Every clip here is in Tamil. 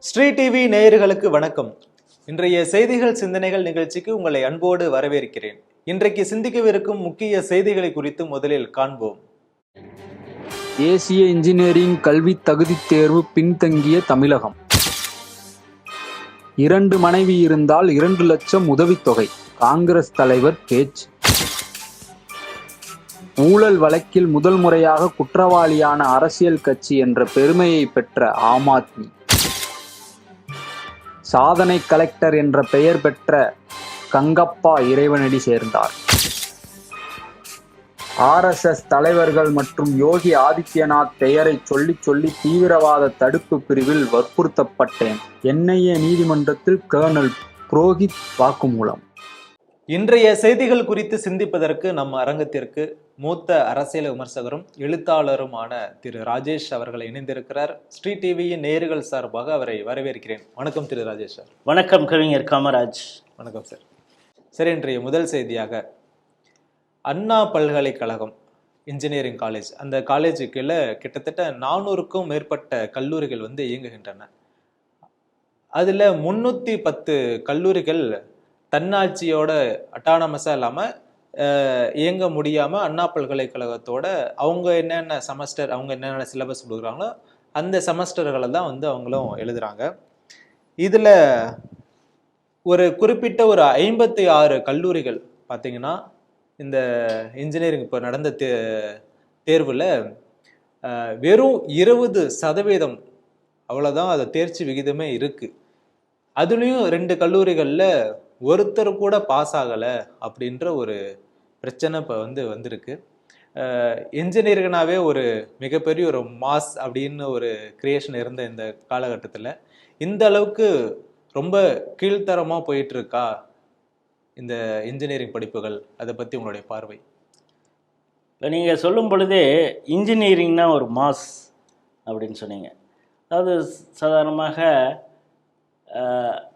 ஸ்ரீ டிவி நேயர்களுக்கு வணக்கம். இன்றைய செய்திகள் சிந்தனைகள் நிகழ்ச்சிக்கு உங்களை அன்போடு வரவேற்கிறேன். இன்றைக்கு சிந்திக்கவிருக்கும் முக்கிய செய்திகளை குறித்து முதலில் காண்போம். தேசிய இன்ஜினியரிங் கல்வி தகுதித் தேர்வு பின்தங்கிய தமிழகம். 2 மனைவி இருந்தால் 2 லட்சம் உதவித்தொகை, காங்கிரஸ் தலைவர் பேச்சு. ஊழல் வழக்கில் முதல் முறையாக குற்றவாளியான அரசியல் கட்சி என்ற பெருமையை பெற்ற ஆம் ஆத்மி. சாதனை கலெக்டர் என்ற பெயர் பெற்ற கங்கப்பா இறைவனடி சேர்ந்தார். RSS தலைவர்கள் மற்றும் யோகி ஆதித்யநாத் பெயரை சொல்லி சொல்லி தீவிரவாத தடுப்பு பிரிவில் வற்புறுத்தப்பட்டேன். NIA நீதிமன்றத்தில் கர்னல் புரோஹித் வாக்குமூலம். இன்றைய செய்திகள் குறித்து சிந்திப்பதற்கு நம் அரங்கத்திற்கு மூத்த அரசியல் விமர்சகரும் எழுத்தாளருமான திரு ராஜேஷ் அவர்கள் இணைந்திருக்கிறார். ஸ்ரீ டிவியின் நேயர்கள் சார்பாக அவரை வரவேற்கிறேன். வணக்கம் திரு ராஜேஷ் சார். வணக்கம் கவிஞர் காமராஜ். வணக்கம் சார். சரி, இன்றைய முதல் செய்தியாக அண்ணா பல்கலைக்கழகம் இன்ஜினியரிங் காலேஜ், அந்த காலேஜுக்குள்ள கிட்டத்தட்ட 400க்கும் மேற்பட்ட கல்லூரிகள் இயங்குகின்றன. அதுல 310 கல்லூரிகள் தன்னாட்சியோட அட்டானமஸா இல்லாம இயங்க முடியாம அண்ணா பல்கலைக்கழகத்தோட அவங்க என்னென்ன செமஸ்டர், அவங்க என்னென்ன சிலபஸ் கொடுக்குறாங்களோ அந்த செமஸ்டர்களை தான் அவங்களும் எழுதுறாங்க. இதுல ஒரு குறிப்பிட்ட ஒரு 56 கல்லூரிகள் பார்த்தீங்கன்னா இந்த இன்ஜினியரிங் இப்போ நடந்த தேர்வுல வெறும் 20% அவ்வளோதான் அது தேர்ச்சி விகிதமே இருக்கு. அதுலேயும் 2 கல்லூரிகளில் ஒருத்தர் கூட பாஸ் ஆகலை அப்படின்ற ஒரு பிரச்சனை இப்போ வந்திருக்கு. இன்ஜினியரிங்னாவே ஒரு மிகப்பெரிய ஒரு மாஸ் அப்படின்னு ஒரு கிரியேஷன் இருந்த இந்த காலகட்டத்தில் இந்த அளவுக்கு ரொம்ப கீழ்த்தரமாக போயிட்டு இருக்கா இந்த இன்ஜினியரிங் படிப்புகள்? அதை பற்றி உங்களுடைய பார்வை. இப்போ நீங்கள் சொல்லும் பொழுதே இன்ஜினியரிங்னா ஒரு மாஸ் அப்படின்னு சொன்னீங்க. அதாவது சாதாரணமாக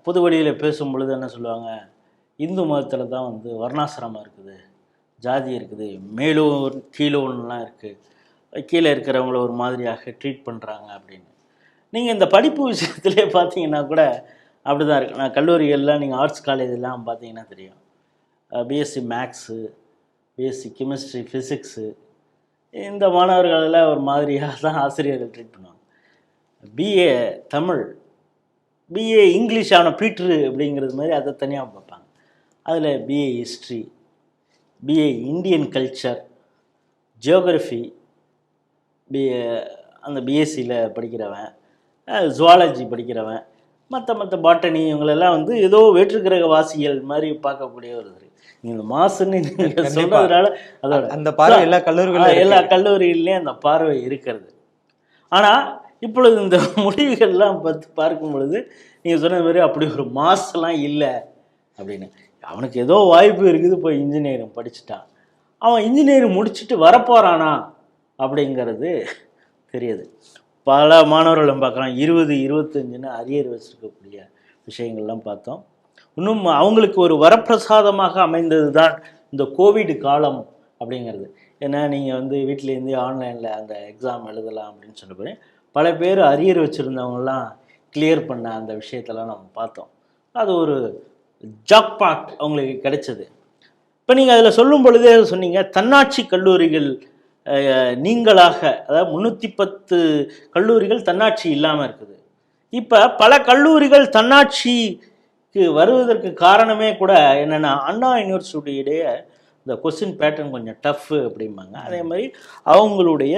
பொது வழியில் பேசும் பொழுது என்ன சொல்லுவாங்க, இந்து மதத்தில் தான் வர்ணாசிரமம் இருக்குது, ஜாதி இருக்குது, மேலூர் கீழூர்லாம் இருக்குது, கீழே இருக்கிறவங்கள ஒரு மாதிரியாக ட்ரீட் பண்ணுறாங்க அப்படின்னு. நீங்கள் இந்த படிப்பு விஷயத்துலேயே பார்த்தீங்கன்னா கூட அப்படி தான் இருக்குது. நான் கல்லூரிகள்லாம் நீங்கள் ஆர்ட்ஸ் காலேஜெல்லாம் பார்த்தீங்கன்னா தெரியும், BSc maths, BSc chemistry, physics, இந்த மாணவர்களெல்லாம் ஒரு மாதிரியாக தான் ஆசிரியர்கள் ட்ரீட் பண்ணுவாங்க. பிஏ தமிழ், பிஏ இங்கிலீஷ் ஆன பீட்ரு அப்படிங்கிறது மாதிரி அதை தனியாக பார்ப்பாங்க. அதில் BA history, BA Indian culture, geography, BA அந்த பிஎஸ்சியில் படிக்கிறவன், ஜுவாலஜி படிக்கிறவன், மற்ற பாட்டனி, இவங்களெல்லாம் ஏதோ வேற்றுக்கிரக வாசிகள் மாதிரி பார்க்கக்கூடிய ஒரு இது. இந்த மாசுன்னு நீங்கள் சொல்றதுனால அதோட அந்த பார்வை எல்லா கல்லூரிகள்லேயும் அந்த பார்வை இருக்கிறது. ஆனால் இப்பொழுது இந்த முடிவுகள்லாம் பார்க்கும் பொழுது நீங்கள் சொன்ன மாதிரி அப்படி ஒரு மாசெல்லாம் இல்லை அப்படின்னு. அவனுக்கு ஏதோ வாய்ப்பு இருக்குது, போய் இன்ஜினியரிங் படிச்சுட்டான், அவன் இன்ஜினியரிங் முடிச்சுட்டு வரப்போகிறானா அப்படிங்கிறது தெரியுது. பல மாணவர்களும் பார்க்குறான் 20-25ன்னு அரியர் வச்சுருக்கக்கூடிய விஷயங்கள்லாம் பார்த்தோம். இன்னும் அவங்களுக்கு ஒரு வரப்பிரசாதமாக அமைந்தது தான் இந்த கோவிட் காலம் அப்படிங்கிறது. ஏன்னா நீங்கள் வீட்டிலேருந்தே ஆன்லைனில் அந்த எக்ஸாம் எழுதலாம் அப்படின்னு சொன்ன பல பேர் அரியர் வச்சுருந்தவங்கலாம் கிளியர் பண்ண அந்த விஷயத்தெல்லாம் நம்ம பார்த்தோம். அது ஒரு ஜாக்பாட் அவங்களுக்கு கிடைச்சது. இப்போ நீங்கள் அதில் சொல்லும் பொழுதே சொன்னீங்க, தன்னாட்சி கல்லூரிகள் நீங்களாக, அதாவது 310 கல்லூரிகள் தன்னாட்சி இல்லாமல் இருக்குது. இப்போ பல கல்லூரிகள் தன்னாட்சிக்கு வருவதற்கு காரணமே கூட என்னென்னா, அண்ணா யூனிவர்சிட்டியுடைய இந்த கொஸ்டின் பேட்டர்ன் கொஞ்சம் டஃப்பு அப்படிம்பாங்க. அதே மாதிரி அவங்களுடைய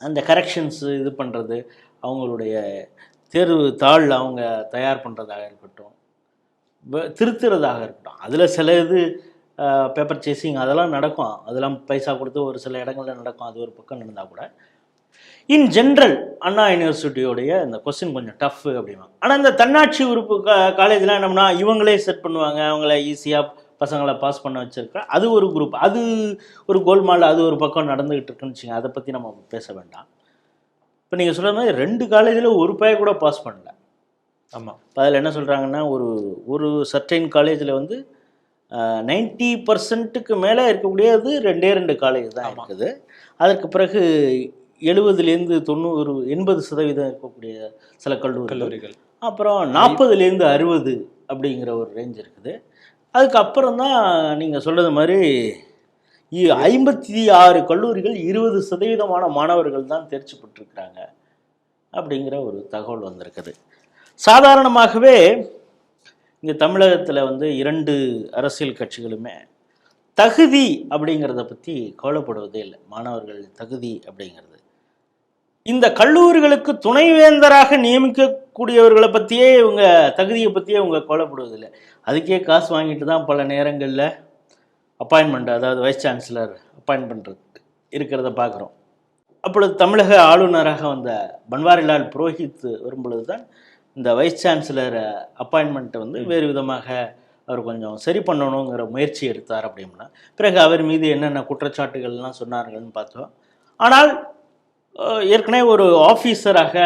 அந்த கரெக்ஷன்ஸு இது பண்ணுறது, அவங்களுடைய தேர்வு தாள் அவங்க தயார் பண்ணுறதாக இருக்கட்டும், திருத்துறதாக இருக்கட்டும், அதில் சில இது பேப்பர் சேசிங் அதெல்லாம் நடக்கும், அதெல்லாம் பைசா கொடுத்து ஒரு சில இடங்களில் நடக்கும், அது ஒரு பக்கம் நடந்தால் கூட இன் ஜென்ரல் அண்ணா யூனிவர்சிட்டியோடைய இந்த கொஸ்டின் கொஞ்சம் டஃப்பு அப்படிவாங்க. ஆனால் இந்த தன்னாட்சி உறுப்பு காலேஜ்லாம் என்னம்னா இவங்களே செட் பண்ணுவாங்க, அவங்கள ஈஸியாக பசங்களை பாஸ் பண்ண வச்சுருக்க, அது ஒரு குரூப், அது ஒரு கோல்மால், அது ஒரு பக்கம் நடந்துக்கிட்டு இருக்குன்னு வச்சுங்க. அதை பற்றி நம்ம பேச வேண்டாம். இப்போ நீங்கள் சொல்கிற மாதிரி 2 காலேஜில் ஒரு பையன் கூட பாஸ் பண்ணல. ஆமாம். அதில் என்ன சொல்கிறாங்கன்னா, ஒரு சர்டைன் காலேஜில் 90% மேலே இருக்கக்கூடியது 2 காலேஜ் தான் இருக்குது. அதற்கு பிறகு 70லேருந்து 90 80% இருக்கக்கூடிய சில கல்லூரிகள், அப்புறம் 40லேருந்து 60 அப்படிங்கிற ஒரு ரேஞ்ச் இருக்குது. அதுக்கப்புறம் தான் நீங்கள் சொல்கிறது மாதிரி 56 கல்லூரிகள் 20% மாணவர்கள் தான் தேர்ச்சி பெற்றிருக்கிறாங்க அப்படிங்கிற ஒரு தகவல் வந்திருக்குது. சாதாரணமாகவே இங்கே தமிழகத்தில் வந்து 2 அரசியல் கட்சிகளுமே தகுதி அப்படிங்கிறத பற்றி கவலைப்படுவதே இல்லை. மாணவர்கள் தகுதி அப்படிங்கிறது, இந்த கல்லூரிகளுக்கு துணைவேந்தராக நியமிக்கக்கூடியவர்களை பற்றியே இவங்க தகுதியை பற்றியே இவங்க கவலைப்படுவதில்லை. அதுக்கே காசு வாங்கிட்டு தான் பல நேரங்களில் அப்பாயின்மெண்ட், அதாவது வைஸ் சான்சலர் அப்பாயின்ட் பண்ணுறது இருக்கிறத பார்க்குறோம். அப்பொழுது தமிழக ஆளுநராக வந்த பன்வாரிலால் புரோஹித் வரும்பொழுது தான் இந்த வைஸ் சான்சலர் அப்பாயின்மெண்ட்டை வந்து வேறு விதமாக அவர் கொஞ்சம் சரி பண்ணணுங்கிற முயற்சி எடுத்தார். அப்படின்னா பிறகு அவர் மீது என்னென்ன குற்றச்சாட்டுகள்லாம் சொன்னார்கள்னு பார்த்தோம். ஆனால் ஏற்கனவே ஒரு ஆஃபீஸராக,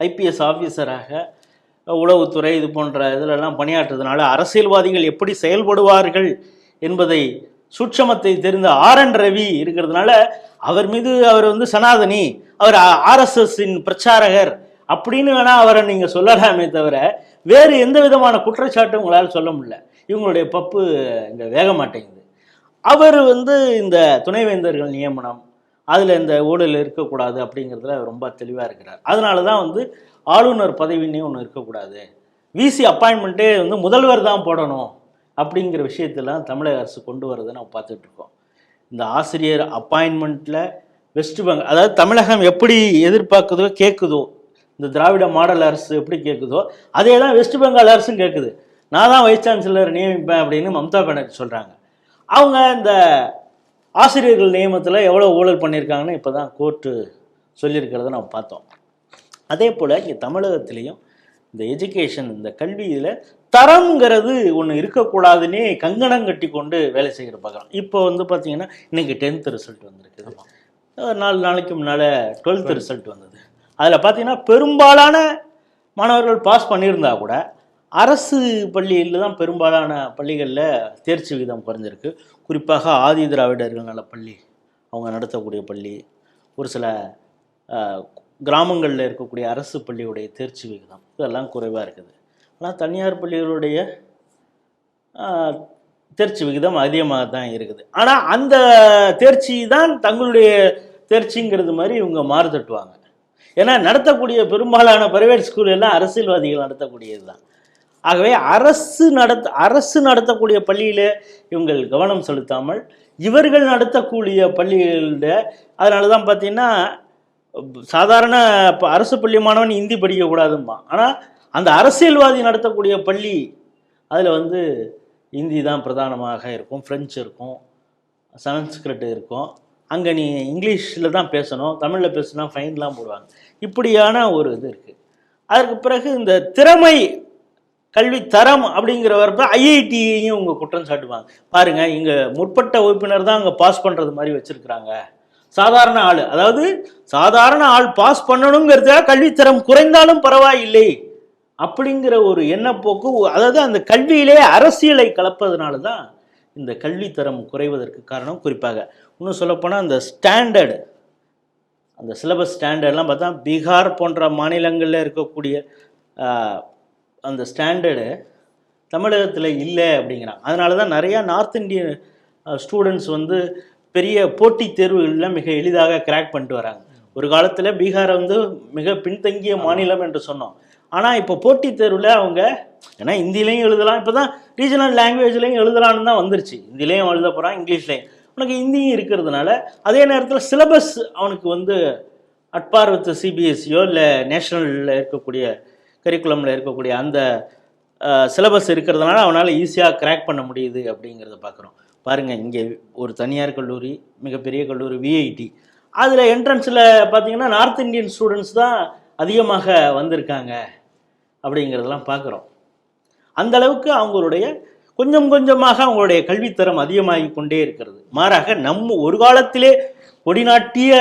ஐபிஎஸ் ஆஃபீஸராக, உளவுத்துறை இது போன்ற இதிலெல்லாம் பணியாற்றுறதுனால அரசியல்வாதிகள் எப்படி செயல்படுவார்கள் என்பதை சூட்சமத்தை தெரிந்த RN ரவி இருக்கிறதுனால அவர் மீது அவர் வந்து சனாதனி, அவர் RSSின் பிரச்சாரகர் அப்படின்னு வேணா அவரை நீங்கள் சொல்லலாமே தவிர வேறு எந்த விதமான குற்றச்சாட்டும் உங்களால் சொல்ல முடியல. இவங்களுடைய பப்பு இங்கே வேக மாட்டேங்குது. அவர் வந்து இந்த துணைவேந்தர்கள் நியமனம், அதில் இந்த ஊழல் இருக்கக்கூடாது அப்படிங்கிறதுல ரொம்ப தெளிவாக இருக்கிறார். அதனால தான் வந்து ஆளுநர் பதவின்னே ஒன்று இருக்கக்கூடாது, விசி அப்பாயின்மெண்ட்டே வந்து முதல்வர் தான் போடணும் அப்படிங்கிற விஷயத்தெல்லாம் தமிழக அரசு கொண்டு வரதை நம்ம பார்த்துட்ருக்கோம். இந்த ஆசிரியர் அப்பாயின்மெண்ட்டில் வெஸ்ட் பெங்கால், அதாவது தமிழகம் எப்படி எதிர்பார்க்குதோ கேட்குதோ, இந்த திராவிட மாடல் அரசு எப்படி கேட்குதோ அதே தான் வெஸ்ட் பெங்கால் அரசும் கேட்குது. நான் தான் வைஸ் சான்சலர் நியமிப்பேன் அப்படின்னு மம்தா பானர்ஜி சொல்கிறாங்க. அவங்க இந்த ஆசிரியர்கள் நியமனத்தில் எவ்வளோ ஊழல் பண்ணியிருக்காங்கன்னு இப்போ தான் கோர்ட்டு சொல்லியிருக்கிறத நம்ம பார்த்தோம். அதே போல் இங்கே தமிழகத்திலையும் இந்த எஜுகேஷன், இந்த கல்வியில் தரம்ங்கிறது ஒன்று இருக்கக்கூடாதுன்னே கங்கணம் கட்டி கொண்டு வேலை செய்கிற பார்க்கலாம். இப்போ வந்து பார்த்தீங்கன்னா இன்றைக்கி 10th ரிசல்ட் வந்திருக்குது, 4 நாளைக்கு முன்னால் 12th ரிசல்ட் வந்தது. அதில் பார்த்தீங்கன்னா பெரும்பாலான மாணவர்கள் பாஸ் பண்ணியிருந்தா கூட அரசு பள்ளியில் தான் பெரும்பாலான பள்ளிகளில் தேர்ச்சி விகிதம் குறைஞ்சிருக்கு. குறிப்பாக ஆதி திராவிடர்கள் நல பள்ளி அவங்க நடத்தக்கூடிய பள்ளி, ஒரு சில கிராமங்களில் இருக்கக்கூடிய அரசு பள்ளியுடைய தேர்ச்சி விகிதம் இதெல்லாம் குறைவாக இருக்குது. ஆனால் தனியார் பள்ளிகளுடைய தேர்ச்சி விகிதம் அதிகமாக தான் இருக்குது. ஆனால் அந்த தேர்ச்சி தான் தங்களுடைய தேர்ச்சிங்கிறது மாதிரி இவங்க மாறு தட்டுவாங்க. ஏன்னா நடத்தக்கூடிய பெரும்பாலான பிரைவேட் ஸ்கூல் எல்லாம் அரசியல்வாதிகள் நடத்தக்கூடியது தான். ஆகவே அரசு நடத்தக்கூடிய பள்ளியில் இவங்கள் கவனம் செலுத்தாமல் இவர்கள் நடத்தக்கூடிய பள்ளிகளில், அதனால தான் பார்த்தீங்கன்னா சாதாரண அரசு பள்ளி மாணவன் ஹிந்தி படிக்கக்கூடாதும்பா, ஆனால் அந்த அரசியல்வாதி நடத்தக்கூடிய பள்ளி அதில் வந்து ஹிந்தி தான் பிரதானமாக இருக்கும், ஃப்ரெஞ்சு இருக்கும், சன்ஸ்கிரிட் இருக்கும். அங்கே நீ இங்கிலீஷில் தான் பேசணும், தமிழில் பேசுனா ஃபைன்லாம் போடுவாங்க. இப்படியான ஒரு இது இருக்குது. அதற்கு பிறகு இந்த திறமை கல்வி தரம் அப்படிங்கிறவரப்ப ஐஐடியையும் இவங்க குற்றம் சாட்டுவாங்க. பாருங்கள், இங்கே முற்பட்ட வகுப்பினர் தான் அங்கே பாஸ் பண்ணுறது மாதிரி வச்சுருக்குறாங்க. சாதாரண ஆள், அதாவது சாதாரண ஆள் பாஸ் பண்ணணுங்கிறதுக்காக கல்வித்தரம் குறைந்தாலும் பரவாயில்லை அப்படிங்கிற ஒரு எண்ணப்போக்கு, அதாவது அந்த கல்வியிலே அரசியலை கலப்பதனால தான் இந்த கல்வித்தரம் குறைவதற்கு காரணம். குறிப்பாக இன்னும் சொல்லப்போனால் அந்த ஸ்டாண்டர்டு, அந்த சிலபஸ் ஸ்டாண்டர்ட்லாம் பார்த்தா பீகார் போன்ற மாநிலங்களில் இருக்கக்கூடிய அந்த ஸ்டாண்டர்டு தமிழகத்தில் இல்லை அப்படிங்கிறாங்க. அதனால தான் நிறையா நார்த் இந்தியன் ஸ்டூடெண்ட்ஸ் வந்து பெரிய போட்டித் தேர்வுகளில் மிக எளிதாக கிராக் பண்ணிட்டு வராங்க. ஒரு காலத்தில் பீகாரை வந்து மிக பின்தங்கிய மாநிலம் என்று சொன்னோம். ஆனால் இப்போ போட்டித் தேர்வில் அவங்க, ஏன்னா ஹிந்திலையும் எழுதலாம், இப்போ தான் ரீஜனல் லாங்குவேஜ்லையும் எழுதலான்னு தான் வந்துருச்சு. ஹிந்திலையும் எழுத போகிறான், இங்கிலீஷ்லையும், உனக்கு ஹிந்தியும் இருக்கிறதுனால அதே நேரத்தில் சிலபஸ் அவனுக்கு வந்து அட்பார் வித் சிபிஎஸ்சியோ இல்லை நேஷ்னலில் இருக்கக்கூடிய கரிக்குலமில் இருக்கக்கூடிய அந்த சிலபஸ் இருக்கிறதுனால அவனால் ஈஸியாக கிராக் பண்ண முடியுது அப்படிங்கிறத பார்க்குறோம். பாருங்கள், இங்கே ஒரு தனியார் கல்லூரி, மிகப்பெரிய கல்லூரி விஐடி, அதில் என்ட்ரன்ஸில் பார்த்தீங்கன்னா நார்த் இந்தியன் ஸ்டூடெண்ட்ஸ் தான் அதிகமாக வந்திருக்காங்க அப்படிங்கிறதெல்லாம் பார்க்குறோம். அந்தளவுக்கு அவங்களுடைய கொஞ்சம் கொஞ்சமாக அவங்களுடைய கல்வித்தரம் அதிகமாகி கொண்டே இருக்கிறது. மாறாக நம்ம ஒரு காலத்திலே கொடிநாட்டிய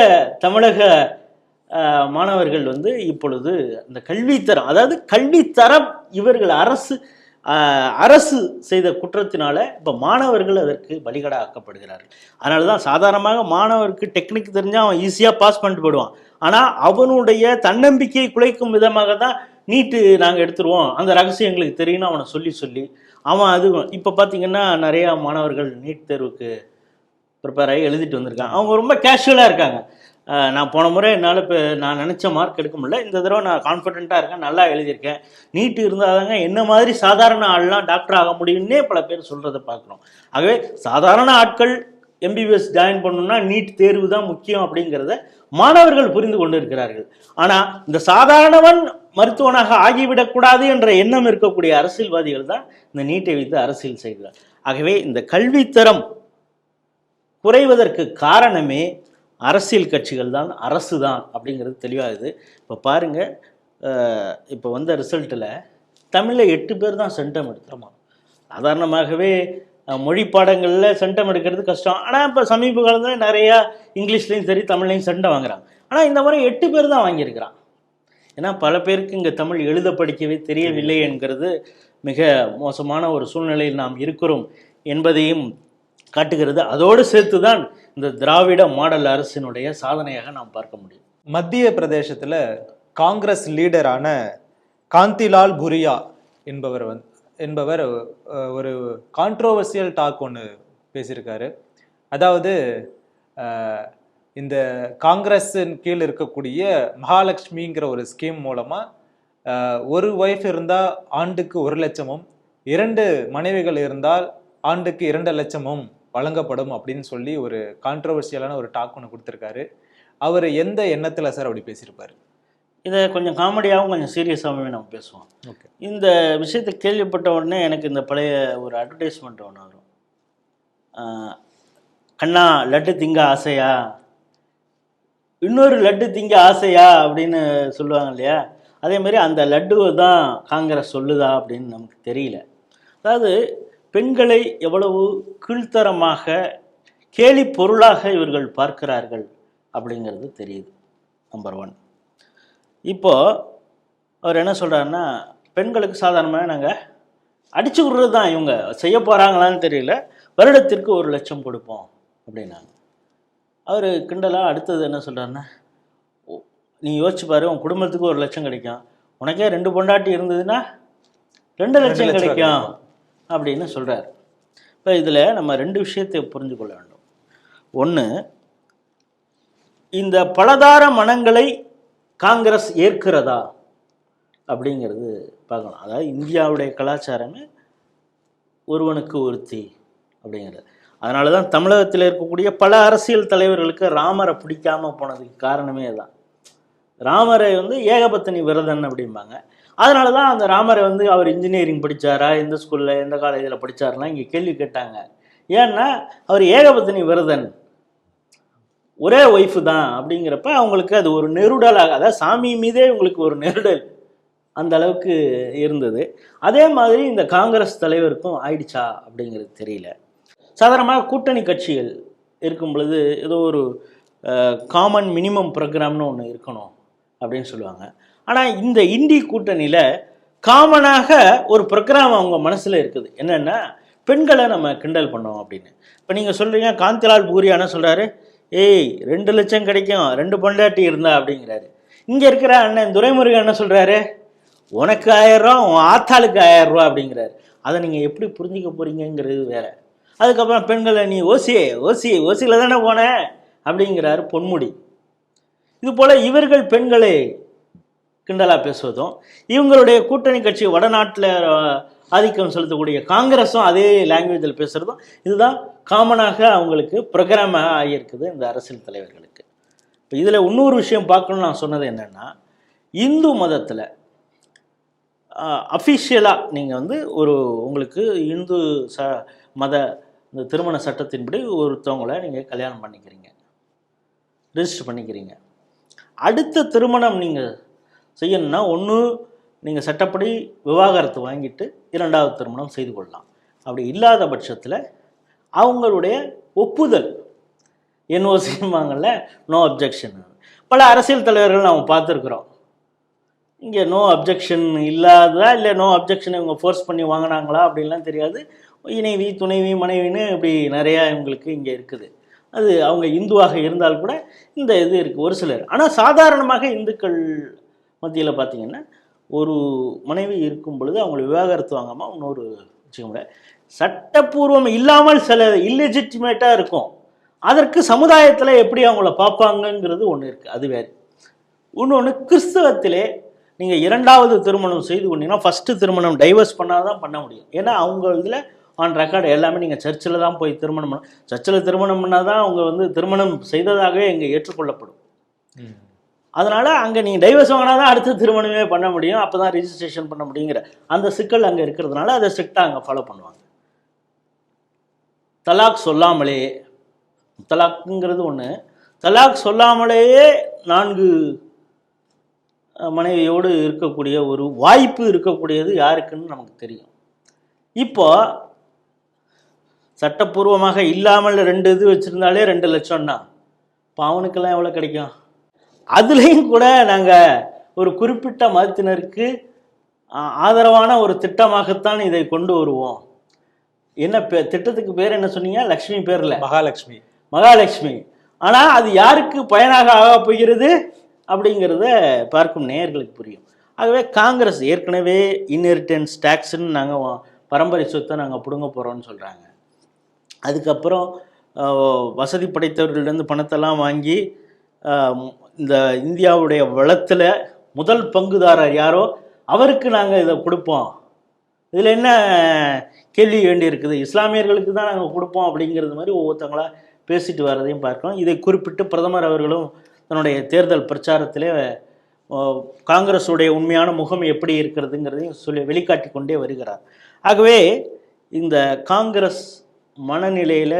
தமிழக மாணவர்கள் வந்து இப்பொழுது அந்த கல்வித்தரம், அதாவது கல்வித்தரம், இவர்கள் அரசு செய்த குற்றத்தினால இப்போ மாணவர்கள் அதற்கு பலிகடா ஆக்கப்படுகிறார்கள். அதனால தான் சாதாரணமாக மாணவருக்கு டெக்னிக் தெரிஞ்சால் அவன் ஈஸியாக பாஸ் பண்ணிட்டு போயிடுவான். ஆனால் அவனுடைய தன்னம்பிக்கையை குலைக்கும் விதமாக தான் நீட்டு நாங்கள் எடுத்துருவோம், அந்த ரகசியம் எங்களுக்கு தெரியும்னு அவனை சொல்லி சொல்லி அவன் அது இப்போ பார்த்தீங்கன்னா நிறையா மாணவர்கள் நீட் தேர்வுக்கு ப்ரிப்பேர் ஆகி எழுதிட்டு வந்திருக்காங்க. அவங்க ரொம்ப கேஷுவலாக இருக்காங்க. நான் போன முறை என்னால் இப்போ நான் நினச்ச மார்க் எடுக்க முடியல, இந்த தடவை நான் கான்ஃபிடென்ட்டாக இருக்கேன், நல்லா எழுதியிருக்கேன், நீட்டு இருந்தால் தாங்க என்ன மாதிரி சாதாரண ஆள்லாம் டாக்டர் ஆக முடியும்னே பல பேர் சொல்கிறத பார்க்குறோம். ஆகவே சாதாரண ஆட்கள் எம்பிபிஎஸ் ஜாயின் பண்ணணும்னா நீட் தேர்வு தான் முக்கியம் அப்படிங்கிறத மாணவர்கள் புரிந்து கொண்டு இருக்கிறார்கள். ஆனால் இந்த சாதாரணவன் மருத்துவனாக ஆகிவிடக்கூடாது என்ற எண்ணம் இருக்கக்கூடிய அரசியல்வாதிகள் தான் இந்த நீட்டை வைத்து அரசியல் செய்கிறார். ஆகவே இந்த கல்வித்தரம் குறைவதற்கு காரணமே அரசியல் கட்சிகள் தான், அரசு தான் அப்படிங்கிறது தெளிவாகுது. இப்போ பாருங்கள், இப்போ வந்த ரிசல்ட்டில் தமிழில் 8 பேர் தான் சென்டம் எடுத்துகிறோமா. சாதாரணமாகவே மொழி பாடங்களில் சென்டம் எடுக்கிறது கஷ்டம். ஆனால் இப்போ சமீப காலத்தில் நிறையா இங்கிலீஷ்லேயும் சரி தமிழ்லையும் சென்டம் வாங்குறாங்க. ஆனால் இந்த முறை 8 பேர் தான் வாங்கியிருக்கிறான். ஏன்னா பல பேருக்கு இங்கே தமிழ் எழுத படிக்கவே தெரியவில்லை என்கிறது மிக மோசமான ஒரு சூழ்நிலையில் நாம் இருக்கிறோம் என்பதையும் காட்டுகிறது. அதோடு சேர்த்து தான் இந்த திராவிட மாடல் அரசினுடைய சாதனையாக நாம் பார்க்க முடியும். மத்திய பிரதேசத்தில் காங்கிரஸ் லீடரான காந்திலால் புரியா என்பவர் ஒரு கான்ட்ரோவர்சியல் டாக் ஒன்று பேசியிருக்காரு. அதாவது இந்த காங்கிரஸின் கீழ் இருக்கக்கூடிய மகாலட்சுமிங்கிற ஒரு ஸ்கீம் மூலமாக ஒரு ஒய்ஃப் இருந்தால் ஆண்டுக்கு 1 லட்சமும் 2 மனைவிகள் இருந்தால் ஆண்டுக்கு 2 லட்சமும் வழங்கப்படும் அப்படின்னு சொல்லி ஒரு கான்ட்ரோவர்சியலான ஒரு டாக் ஒன்று கொடுத்துருக்காரு. அவர் எந்த எண்ணத்தில் சார் அப்படி பேசியிருப்பார்? இதை கொஞ்சம் காமெடியாகவும் கொஞ்சம் சீரியஸாகவே நம்ம பேசுவோம். ஓகே. இந்த விஷயத்தை கேள்விப்பட்ட உடனே எனக்கு இந்த பழைய ஒரு அட்வர்டைஸ்மெண்ட் ஒன்று வரும். கண்ணா லட்டு திங்க ஆசையா, இன்னொரு லட்டு திங்க ஆசையா அப்படின்னு சொல்லுவாங்க இல்லையா, அதே மாதிரி அந்த லட்டுவை தான் காங்கிரஸ் சொல்லுதா அப்படின்னு நமக்கு தெரியல. அதாவது பெண்களை எவ்வளவு கீழ்த்தரமாக கேலி பொருளாக இவர்கள் பார்க்கிறார்கள் அப்படிங்கிறது தெரியுது. நம்பர் 1. இப்போது அவர் என்ன சொல்கிறாருன்னா, பெண்களுக்கு சாதாரணமாக நாங்கள் அடித்து விடுறது தான், இவங்க செய்ய போகிறாங்களான்னு தெரியல, வருடத்திற்கு 1 லட்சம் கொடுப்போம் அப்படின்னாங்க. அவர் கிண்டலாக அடுத்தது என்ன சொல்கிறாருன்னா, நீ யோசிச்சு பாரு, உன் குடும்பத்துக்கு 1 லட்சம் கிடைக்கும், உனக்கே 2 பொண்டாட்டி இருந்ததுன்னா 2 லட்சம் கிடைக்கும் அப்படின்னு சொல்கிறார். இப்போ இதில் நம்ம 2 விஷயத்தை புரிஞ்சு கொள்ள வேண்டும். ஒன்று, இந்த பலதார மனங்களை காங்கிரஸ் ஏற்கிறதா அப்படிங்கிறது பார்க்கணும். அதாவது இந்தியாவுடைய கலாச்சாரமே ஒருவனுக்கு ஒருத்தி அப்படிங்கிறது. அதனால தான் தமிழகத்தில் இருக்கக்கூடிய பல அரசியல் தலைவர்களுக்கு ராமரை பிடிக்காமல் போனதுக்கு காரணமே தான். ராமரை ஏகபத்தினி விரதன் அப்படிம்பாங்க. அதனால தான் அந்த ராமரை அவர் இன்ஜினியரிங் படித்தாரா, எந்த ஸ்கூலில் எந்த காலேஜில் படித்தாருலாம் இங்கே கேள்வி கேட்டாங்க. ஏன்னா அவர் ஏகபத்தினி விரதன், ஒரே ஒய்ஃபு தான் அப்படிங்கிறப்ப அவங்களுக்கு அது ஒரு நெருடலாக, அதாவது சாமி மீதே உங்களுக்கு ஒரு நெருடல் அந்த அளவுக்கு இருந்தது. அதே மாதிரி இந்த காங்கிரஸ் தலைவருக்கும் ஆயிடுச்சா அப்படிங்கிறது தெரியல. சாதாரணமாக கூட்டணி கட்சிகள் இருக்கும் பொழுது ஏதோ ஒரு காமன் மினிமம் ப்ரோக்ராம்னு ஒன்று இருக்கணும் அப்படின்னு சொல்லுவாங்க. ஆனால் இந்த இந்தி கூட்டணியில் காமனாக ஒரு ப்ரோக்ராம் அவங்க மனசில் இருக்குது. என்னென்னா, பெண்களை நம்ம கிண்டல் பண்ணோம் அப்படின்னு. இப்போ நீங்கள் சொல்கிறீங்க, காந்திலால் பூரியா என்ன சொல்கிறாரு, 2 லட்சம் கிடைக்கும் 2 பொண்டாட்டி இருந்தா அப்படிங்கிறாரு. இங்கே இருக்கிற அண்ணன் துரைமுருகன் என்ன சொல்கிறாரு, உனக்கு 1000 ரூபா, உன் ஆத்தாளுக்கு 1000 ரூபா அப்படிங்கிறாரு. அதை நீங்கள் எப்படி புரிஞ்சிக்க போகிறீங்கிறது வேற. அதுக்கப்புறம் பெண்களை நீ ஓசியில் தானே போனேன் அப்படிங்கிறாரு பொன்முடி. இது போல் இவர்கள் பெண்களை கிண்டலாக பேசுவதும், இவங்களுடைய கூட்டணி கட்சி வடநாட்டில் ஆதிக்கம் செலுத்தக்கூடிய காங்கிரஸும் அதே லாங்குவேஜில் பேசுகிறதும், இதுதான் காமனாக அவங்களுக்கு ப்ரோக்ராமாக ஆகியிருக்குது இந்த அரசியல் தலைவர்களுக்கு. இப்போ இதில் இன்னொரு விஷயம் பார்க்கணும்னு நான் சொன்னது என்னென்னா, இந்து மதத்தில் அஃபிஷியலாக நீங்கள் ஒரு உங்களுக்கு இந்து மத இந்த திருமண சட்டத்தின்படி ஒருத்தவங்களை நீங்கள் கல்யாணம் பண்ணிக்கிறீங்க, ரெஜிஸ்டர் பண்ணிக்கிறீங்க. அடுத்த திருமணம் நீங்கள் செய்யணும்னா, ஒன்று நீங்கள் சட்டப்படி விவாகரத்து வாங்கிட்டு 2வது திருமணம் செய்து கொள்ளலாம். அப்படி இல்லாத பட்சத்தில் அவங்களுடைய ஒப்புதல், என்ஓசிம்பாங்கள்ல, நோ அப்ஜெக்ஷன். பல அரசியல் தலைவர்கள் நாம் பார்த்துருக்குறோம். இங்கே நோ அப்ஜெக்ஷன் இல்லாததா இல்லை நோ அப்ஜெக்ஷனை இவங்க ஃபோர்ஸ் பண்ணி வாங்கினாங்களா அப்படின்லாம் தெரியாது. இணைவி துணைவி மனைவின்னு இப்படி நிறையா இவங்களுக்கு இங்கே இருக்குது. அது அவங்க இந்துவாக இருந்தால் கூட இந்த இது இருக்குது ஒரு சிலர். ஆனால் சாதாரணமாக இந்துக்கள் மத்தியில் பார்த்திங்கன்னா ஒரு மனைவி இருக்கும் பொழுது அவங்கள விவாகரத்து வாங்காமல் இன்னொரு வச்சுக்க முடியாது. சட்டப்பூர்வம் இல்லாமல் சில இல்லெஜிட்டிமேட்டாக இருக்கும். அதற்கு சமுதாயத்தில் எப்படி அவங்கள பார்ப்பாங்கங்கிறது ஒன்று இருக்குது, அது வேறு. இன்னொன்று, கிறிஸ்தவத்திலே நீங்கள் இரண்டாவது திருமணம் செய்து கொண்டீங்கன்னா ஃபஸ்ட்டு திருமணம் டைவர்ஸ் பண்ணால் தான் பண்ண முடியும். ஏன்னா அவங்க இதில் ஆன் ரெக்கார்டு எல்லாமே நீங்கள் சர்ச்சில் தான் போய் திருமணம் பண்ண, சர்ச்சில் திருமணம் பண்ணால் தான் அவங்க வந்து திருமணம் செய்ததாகவே இங்கே ஏற்றுக்கொள்ளப்படும். அதனால் அங்கே நீங்கள் டைவர்ஸ் வாங்கினா தான் அடுத்த திருமணமே பண்ண முடியும், அப்போ தான் ரிஜிஸ்ட்ரேஷன் பண்ண முடியுங்கிற அந்த சிக்கல் அங்கே இருக்கிறதுனால அதை ஸ்ட்ரிக்டாக அங்கே ஃபாலோ பண்ணுவாங்க. தலாக் சொல்லாமலே, தலாக்குங்கிறது ஒன்று, தலாக் சொல்லாமலேயே 4 மனைவியோடு இருக்கக்கூடிய ஒரு வாய்ப்பு இருக்கக்கூடியது யாருக்குன்னு நமக்கு தெரியும். இப்போ சட்டப்பூர்வமாக இல்லாமல் 2 இது வச்சுருந்தாலே 2 லட்சம்னா இப்போ அவனுக்கெல்லாம் எவ்வளோ கிடைக்கும்? அதுலேயும் கூட நாங்கள் ஒரு குறிப்பிட்ட மதத்தினருக்கு ஆதரவான ஒரு திட்டமாகத்தான் இதை கொண்டு வருவோம். என்ன திட்டத்துக்கு பேர் என்ன சொன்னீங்க? லக்ஷ்மி பேரில் மகாலட்சுமி. ஆனால் அது யாருக்கு பயனாக ஆக போகிறது அப்படிங்கிறத பார்க்கும் நேயர்களுக்கு புரியும். ஆகவே காங்கிரஸ் ஏற்கனவே இன்ஹெரிட்டன்ஸ் டேக்ஸ்ன்னு நாங்கள் பரம்பரை சொத்தை நாங்கள் பிடுங்க போகிறோம்னு சொல்கிறாங்க. அதுக்கப்புறம் வசதி படைத்தவர்களிடந்து பணத்தெல்லாம் வாங்கி இந்த இந்தியாவுடைய வளத்தில் முதல் பங்குதாரர் யாரோ அவருக்கு நாங்கள் இதை கொடுப்போம். இதில் என்ன கேள்வி வேண்டி இருக்குது? இஸ்லாமியர்களுக்கு தான் நாங்கள் கொடுப்போம் அப்படிங்கிறது மாதிரி ஒவ்வொருத்தங்களா பேசிட்டு வர்றதையும் பார்க்கிறோம். இதை குறிப்பிட்டு பிரதமர் அவர்களும் தன்னுடைய தேர்தல் பிரச்சாரத்திலே காங்கிரஸுடைய உண்மையான முகம் எப்படி இருக்கிறதுங்கிறதையும் சொல்லி வெளிக்காட்டி கொண்டே வருகிறார். ஆகவே இந்த காங்கிரஸ் மனநிலையில்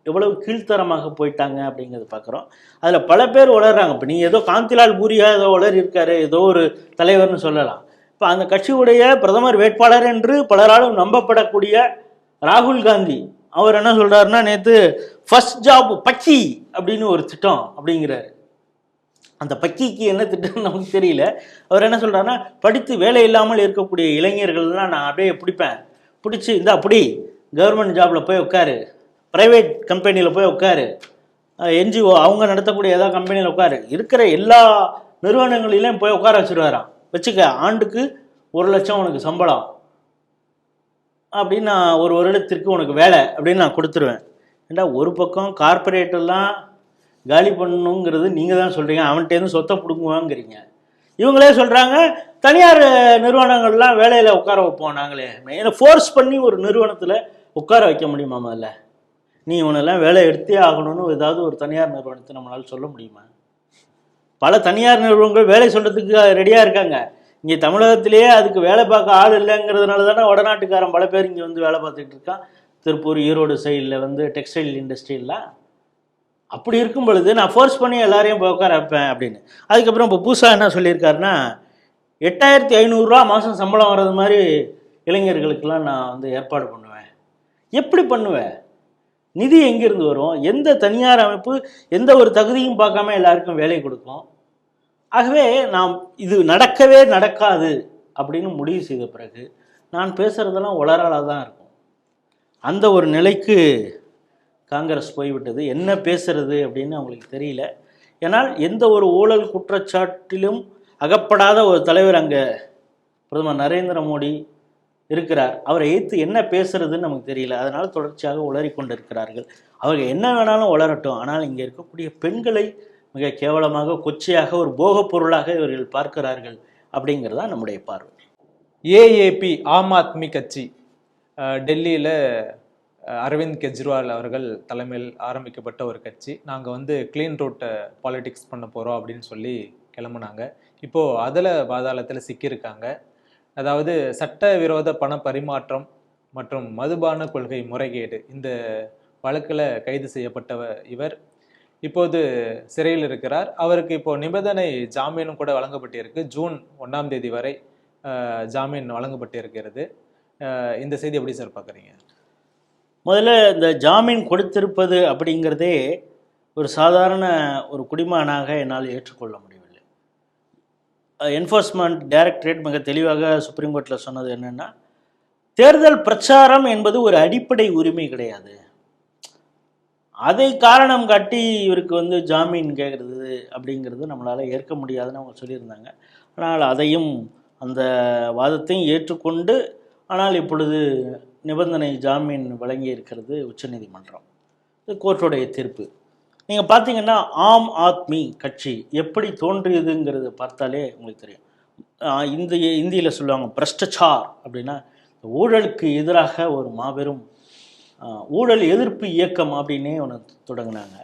எவ்வளவு கீழ்த்தரமாக போயிட்டாங்க அப்படிங்கிறது பார்க்குறோம். அதில் பல பேர் உளர்றாங்க. இப்போ நீங்கள் ஏதோ காந்திலால் பூரியா ஏதோ உளர் இருக்காரு, ஏதோ ஒரு தலைவர்னு சொல்லலாம். இப்போ அந்த கட்சியுடைய பிரதமர் வேட்பாளர் என்று பலராலும் நம்பப்படக்கூடிய ராகுல் காந்தி அவர் என்ன சொல்கிறாருன்னா, நேற்று ஃபர்ஸ்ட் ஜாப் பக்கி அப்படின்னு ஒரு திட்டம் அப்படிங்கிறாரு. அந்த பக்கிக்கு என்ன திட்டம்னு நமக்கு தெரியல. அவர் என்ன சொல்கிறாருன்னா, படித்து வேலை இல்லாமல் இருக்கக்கூடிய இளைஞர்கள்லாம் நான் அப்படியே பிடிச்சி இந்த அப்படி கவர்மெண்ட் ஜாபில் போய் உட்காரு, ப்ரைவேட் கம்பெனியில் போய் உட்காரு, என்ஜிஓ அவங்க நடத்தக்கூடிய ஏதாவது கம்பெனியில் உட்காரு, இருக்கிற எல்லா நிறுவனங்களிலையும் போய் உட்கார வச்சுருவாராம். வச்சுக்க, ஆண்டுக்கு 1 லட்சம் உனக்கு சம்பளம் அப்படின்னு நான் ஒரு வருடத்திற்கு உனக்கு வேலை அப்படின்னு நான் கொடுத்துருவேன். ஏண்டா, ஒரு பக்கம் கார்பரேட்டெல்லாம் காலி பண்ணணுங்கிறது நீங்கள் தான் சொல்கிறீங்க, அவன்கிட்டேருந்து சொத்தை பிடுங்குவாங்கிறீங்க. இவங்களே சொல்கிறாங்க தனியார் நிறுவனங்கள்லாம் வேலையில் உட்கார வைப்போம் நாங்களே. மெயினாக ஃபோர்ஸ் பண்ணி ஒரு நிறுவனத்தில் உட்கார வைக்க முடியுமா? முதல்ல நீ இவனெல்லாம் வேலை எடுத்தே ஆகணும்னு ஏதாவது ஒரு தனியார் நிறுவனத்தை நம்மளால் சொல்ல முடியுமா? பல தனியார் நிறுவனங்கள் வேலை சொல்கிறதுக்கு ரெடியாக இருக்காங்க. இங்கே தமிழகத்திலேயே அதுக்கு வேலை பார்க்க ஆள் இல்லைங்கிறதுனால தானே வடநாட்டுக்காரன் பல பேர் இங்கே வந்து வேலை பார்த்துக்கிட்டு இருக்கான். திருப்பூர், ஈரோடு சைடில் வந்து டெக்ஸ்டைல் இண்டஸ்ட்ரியெல்லாம். அப்படி இருக்கும் பொழுது நான் ஃபோர்ஸ் பண்ணி எல்லாரையும் போய் உட்கார வைப்பேன் அப்படின்னு. அதுக்கப்புறம் இப்போ புதுசாக என்ன சொல்லியிருக்காருன்னா, 8500 மாதம் சம்பளம் வர்றது மாதிரி இளைஞர்களுக்கெல்லாம் நான் வந்து ஏற்பாடு பண்ணுவேன். எப்படி பண்ணுவேன்? நிதி எங்கேருந்து வரும்? எந்த தனியார் அமைப்பு எந்த ஒரு தகுதியும் பார்க்காம எல்லாருக்கும் வேலை கொடுக்கும்? ஆகவே நாம் இது நடக்கவே நடக்காது அப்படின்னு முடிவு செய்த பிறகு நான் பேசுகிறதெல்லாம் உளறலாக தான் இருக்கும். அந்த ஒரு நிலைக்கு காங்கிரஸ் போய்விட்டது. என்ன பேசுறது அப்படின்னு அவங்களுக்கு தெரியல. ஏன்னால் எந்த ஒரு ஊழல் குற்றச்சாட்டிலும் அகப்படாத ஒரு தலைவர் அங்கே பிரதமர் நரேந்திர மோடி இருக்கிறார். அவரை எதிர்த்து என்ன பேசுறதுன்னு நமக்கு தெரியல. அதனால் தொடர்ச்சியாக உளறி கொண்டு இருக்கிறார்கள். அவர்கள் என்ன வேணாலும் உளரட்டும், ஆனால் இங்கே இருக்கக்கூடிய பெண்களை மிக கேவலமாக, கொச்சையாக, ஒரு போகப் பொருளாக இவர்கள் பார்க்கிறார்கள் அப்படிங்கிறதா நம்முடைய பார்வை. ஏஏபி ஆம் ஆத்மி கட்சி டெல்லியில் அரவிந்த் கெஜ்ரிவால் அவர்கள் தலைமையில் ஆரம்பிக்கப்பட்ட ஒரு கட்சி. நாங்கள் வந்து க்ளீன் ரூட் பாலிடிக்ஸ் பண்ண போகிறோம் அப்படின்னு சொல்லி கிளம்புனாங்க. இப்போது அதில் பாதாளத்தில் சிக்கியிருக்காங்க. அதாவது சட்டவிரோத பண பரிமாற்றம் மற்றும் மதுபான கொள்கை முறைகேடு, இந்த வழக்கில் கைது செய்யப்பட்ட இவர் இப்போது சிறையில் இருக்கிறார். அவருக்கு இப்போ நிபந்தனை ஜாமீனும் கூட வழங்கப்பட்டிருக்கு. ஜூன் 1ஆம் தேதி வரை ஜாமீன் வழங்கப்பட்டிருக்கிறது. இந்த செய்தி எப்படி சார் பார்க்குறீங்க? முதல்ல இந்த ஜாமீன் கொடுத்திருப்பது அப்படிங்கிறதே ஒரு சாதாரண ஒரு குடிமகனாக என்னால் ஏற்றுக்கொள்ள முடியவில்லை. என்ஃபோர்ஸ்மெண்ட் டைரக்டரேட் மிக தெளிவாக சுப்ரீம் கோர்ட்டில் சொன்னது என்னென்னா, தேர்தல் பிரச்சாரம் என்பது ஒரு அடிப்படை உரிமை கிடையாது. அதை காரணம் காட்டி இவருக்கு வந்து ஜாமீன் கேட்குறது அப்படிங்கிறது நம்மளால் ஏற்க முடியாதுன்னு அவங்க சொல்லியிருந்தாங்க. ஆனால் அதையும் அந்த வாதத்தையும் ஏற்றுக்கொண்டு, ஆனால் இப்பொழுது நிபந்தனை ஜாமீன் வழங்கி இருக்கிறது உச்சநீதிமன்றம். இது கோர்ட்டுடைய தீர்ப்பு. நீங்கள் பார்த்தீங்கன்னா ஆம் ஆத்மி கட்சி எப்படி தோன்றியதுங்கிறத பார்த்தாலே உங்களுக்கு தெரியும். இந்தியில் சொல்லுவாங்க பிரஷ்டச்சார் அப்படின்னா, ஊழலுக்கு எதிராக ஒரு மாபெரும் ஊழல் எதிர்ப்பு இயக்கம் அப்படின்னே ஒன்று தொடங்கினாங்க.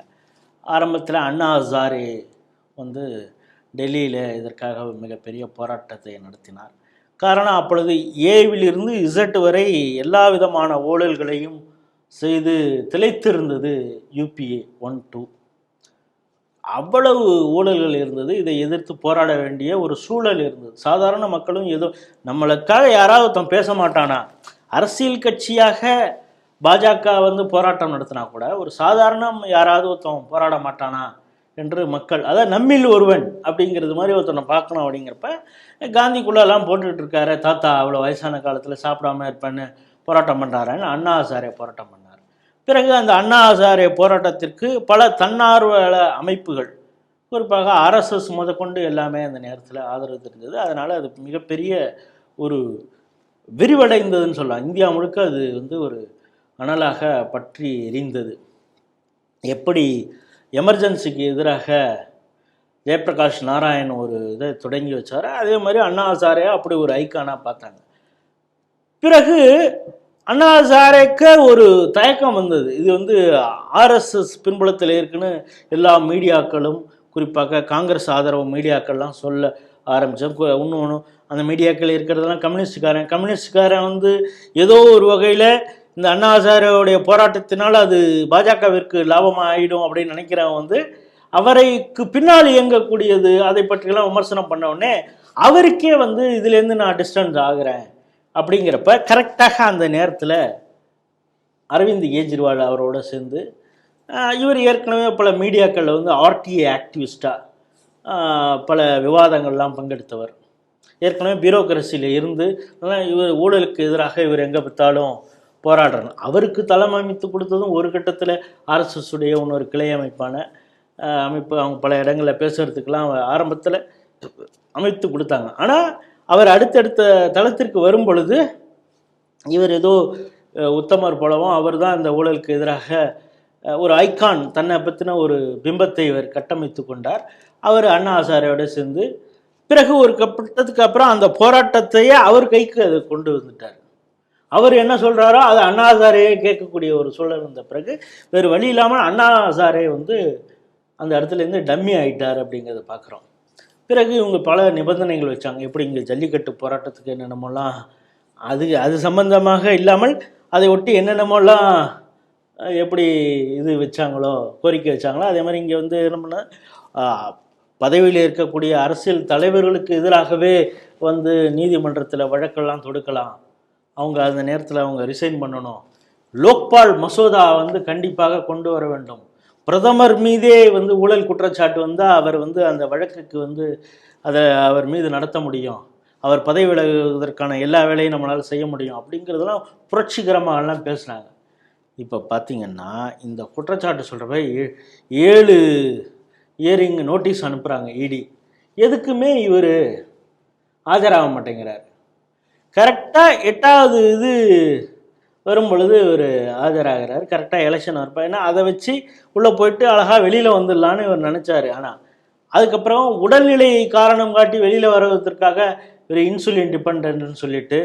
ஆரம்பத்தில் அண்ணா ஹசாரே வந்து டெல்லியில் இதற்காக மிகப்பெரிய போராட்டத்தை நடத்தினார். காரணம், அப்பொழுது ஏவிலிருந்து இசட் வரை எல்லா விதமான ஊழல்களையும் செய்து திளைத்திருந்தது யூபிஏ 1, 2. அவ்வளவு ஊழல்கள் இருந்தது. இதை எதிர்த்து போராட வேண்டிய ஒரு சூழல் இருந்தது. சாதாரண மக்களும் ஏதோ நம்மளுக்காக யாராவது பேச மாட்டானா, அரசியல் கட்சியாக பாஜக வந்து போராட்டம் நடத்தினா கூட ஒரு சாதாரண யாராவது போராட மாட்டானா என்று மக்கள், அதாவது நம்மில் ஒருவன் அப்படிங்கிறது மாதிரி ஒருத்தனை பார்க்கணும். அப்படிங்கிறப்ப காந்திக்குள்ளெல்லாம் போட்டுக்கிட்டு இருக்காரு, தாத்தா அவ்வளோ வயசான காலத்தில் சாப்பிடாம இருப்பேன்னு போராட்டம் பண்ணுறாருன்னு அண்ணா ஹசாரே போராட்டம் பண்ணார். பிறகு அந்த அண்ணா ஹசாரே போராட்டத்திற்கு பல தன்னார்வ அமைப்புகள், குறிப்பாக ஆர்எஸ்எஸ் முதற்கொண்டு எல்லாமே அந்த நேரத்தில் ஆதரவு தெரிஞ்சது. அதனால் அது மிகப்பெரிய ஒரு விரிவடைந்ததுன்னு சொல்லலாம். இந்தியா முழுக்க அது வந்து ஒரு அனலாக பற்றி எரிந்தது. எப்படி எமர்ஜென்சிக்கு எதிராக ஜெயபிரகாஷ் நாராயண் ஒரு இதை தொடங்கி வச்சார், அதே மாதிரி அண்ணா ஹசாரே அப்படி ஒரு ஐக்கானாக பார்த்தாங்க. பிறகு அண்ணா ஹசாரேக்கு ஒரு தயக்கம் வந்தது. இது வந்து ஆர்எஸ்எஸ் பின்புலத்தில் இருக்குன்னு எல்லா மீடியாக்களும், குறிப்பாக காங்கிரஸ் ஆதரவு மீடியாக்கள்லாம் சொல்ல ஆரம்பித்தோம். இன்னொன்று அந்த மீடியாக்கள் இருக்கிறதெல்லாம் கம்யூனிஸ்டுக்காரன் வந்து ஏதோ ஒரு வகையில் இந்த அண்ணா ஹசாரேவுடைய போராட்டத்தினால் அது பாஜகவிற்கு லாபமாக ஆகிடும் அப்படின்னு நினைக்கிறவன் வந்து அவரைக்கு பின்னால் இயங்கக்கூடியது அதை பற்றியெல்லாம் விமர்சனம் பண்ண உடனே அவருக்கே வந்து இதுலேருந்து நான் டிஸ்டன்ஸ் ஆகிறேன் அப்படிங்கிறப்ப கரெக்டாக அந்த நேரத்தில் அரவிந்த் கெஜ்ரிவால் அவரோட சேர்ந்து இவர் ஏற்கனவே பல மீடியாக்களில் வந்து ஆர்டிஏ ஆக்டிவிஸ்டாக பல விவாதங்கள்லாம் பங்கெடுத்தவர். ஏற்கனவே பியூரோக்ரஸியில் இருந்து இவர் ஊழலுக்கு எதிராக இவர் எங்கே பார்த்தாலும் போராடுறாங்க. அவருக்கு தலைமை அமைத்து கொடுத்ததும் ஒரு கட்டத்தில் ஆர்எஸ்எஸ் உடைய இன்னொரு கிளை அமைப்பான அமைப்பு அவங்க பல இடங்களில் பேசுகிறதுக்கெல்லாம் ஆரம்பத்தில் அமைத்து கொடுத்தாங்க. ஆனால் அவர் அடுத்தடுத்த தளத்திற்கு வரும் பொழுது இவர் ஏதோ உத்தமர் போலவும் அவர் தான் இந்த ஊழலுக்கு எதிராக ஒரு ஐகான், தன்னை பற்றின ஒரு பிம்பத்தை இவர் கட்டமைத்து கொண்டார். அவர் அண்ணா ஹசாரேயோட சேர்ந்து பிறகு ஒரு கட்டத்துக்கு அப்புறம் அந்த போராட்டத்தையே அவர் கைக்கு அதை கொண்டு வந்துட்டார். அவர் என்ன சொல்கிறாரோ அதை அண்ணா ஹசாரே கேட்கக்கூடிய ஒரு சூழல் வந்த பிறகு வேறு வழி இல்லாமல் அண்ணா ஹசாரே வந்து அந்த இடத்துலேருந்து டம்மி ஆகிட்டார் அப்படிங்கிறத பார்க்குறோம். பிறகு இவங்க பல நிபந்தனைகள் வச்சாங்க. எப்படி இங்கே ஜல்லிக்கட்டு போராட்டத்துக்கு என்னென்னமோலாம் அது சம்பந்தமாக இல்லாமல் அதை ஒட்டி என்னென்னமோலாம் எப்படி இது வச்சாங்களோ, கோரிக்கை வச்சாங்களோ, அதே மாதிரி இங்கே வந்து என்ன பண்ண பதவியில் இருக்கக்கூடிய அரசியல் தலைவர்களுக்கு எதிராகவே வந்து நீதிமன்றத்தில் வழக்கெல்லாம் தொடுக்கலாம், அவங்க அந்த நேரத்தில் அவங்க ரிசைன் பண்ணணும், லோக்பால் மசோதா வந்து கண்டிப்பாக கொண்டு வர வேண்டும், பிரதமர் மீதே வந்து ஊழல் குற்றச்சாட்டு வந்தால் அவர் வந்து அந்த வழக்குக்கு வந்து அதை அவர் மீது நடத்த முடியும், அவர் பதவி விலகுவதற்கான எல்லா வேலையும் நம்மளால் செய்ய முடியும் அப்படிங்கிறதெல்லாம் புரட்சிகரமாகலாம் பேசுனாங்க. இப்போ பார்த்தீங்கன்னா இந்த குற்றச்சாட்டு சொல்கிறப்ப 7 இயரிங் நோட்டீஸ் அனுப்புகிறாங்க இடி. எதுக்குமே இவர் ஆஜராக மாட்டேங்கிறார். கரெக்டாக 8வது இது வரும் பொழுது இவர் ஆஜராகிறார். கரெக்டாக எலெக்ஷன் வரப்போ, ஏன்னா அதை வச்சு உள்ளே போயிட்டு அழகாக வெளியில் வந்துடலான்னு இவர் நினச்சார். ஆனால் அதுக்கப்புறம் உடல்நிலையை காரணம் காட்டி வெளியில் வருவதற்காக இவர் இன்சுலின் டிபெண்ட்னு சொல்லிட்டு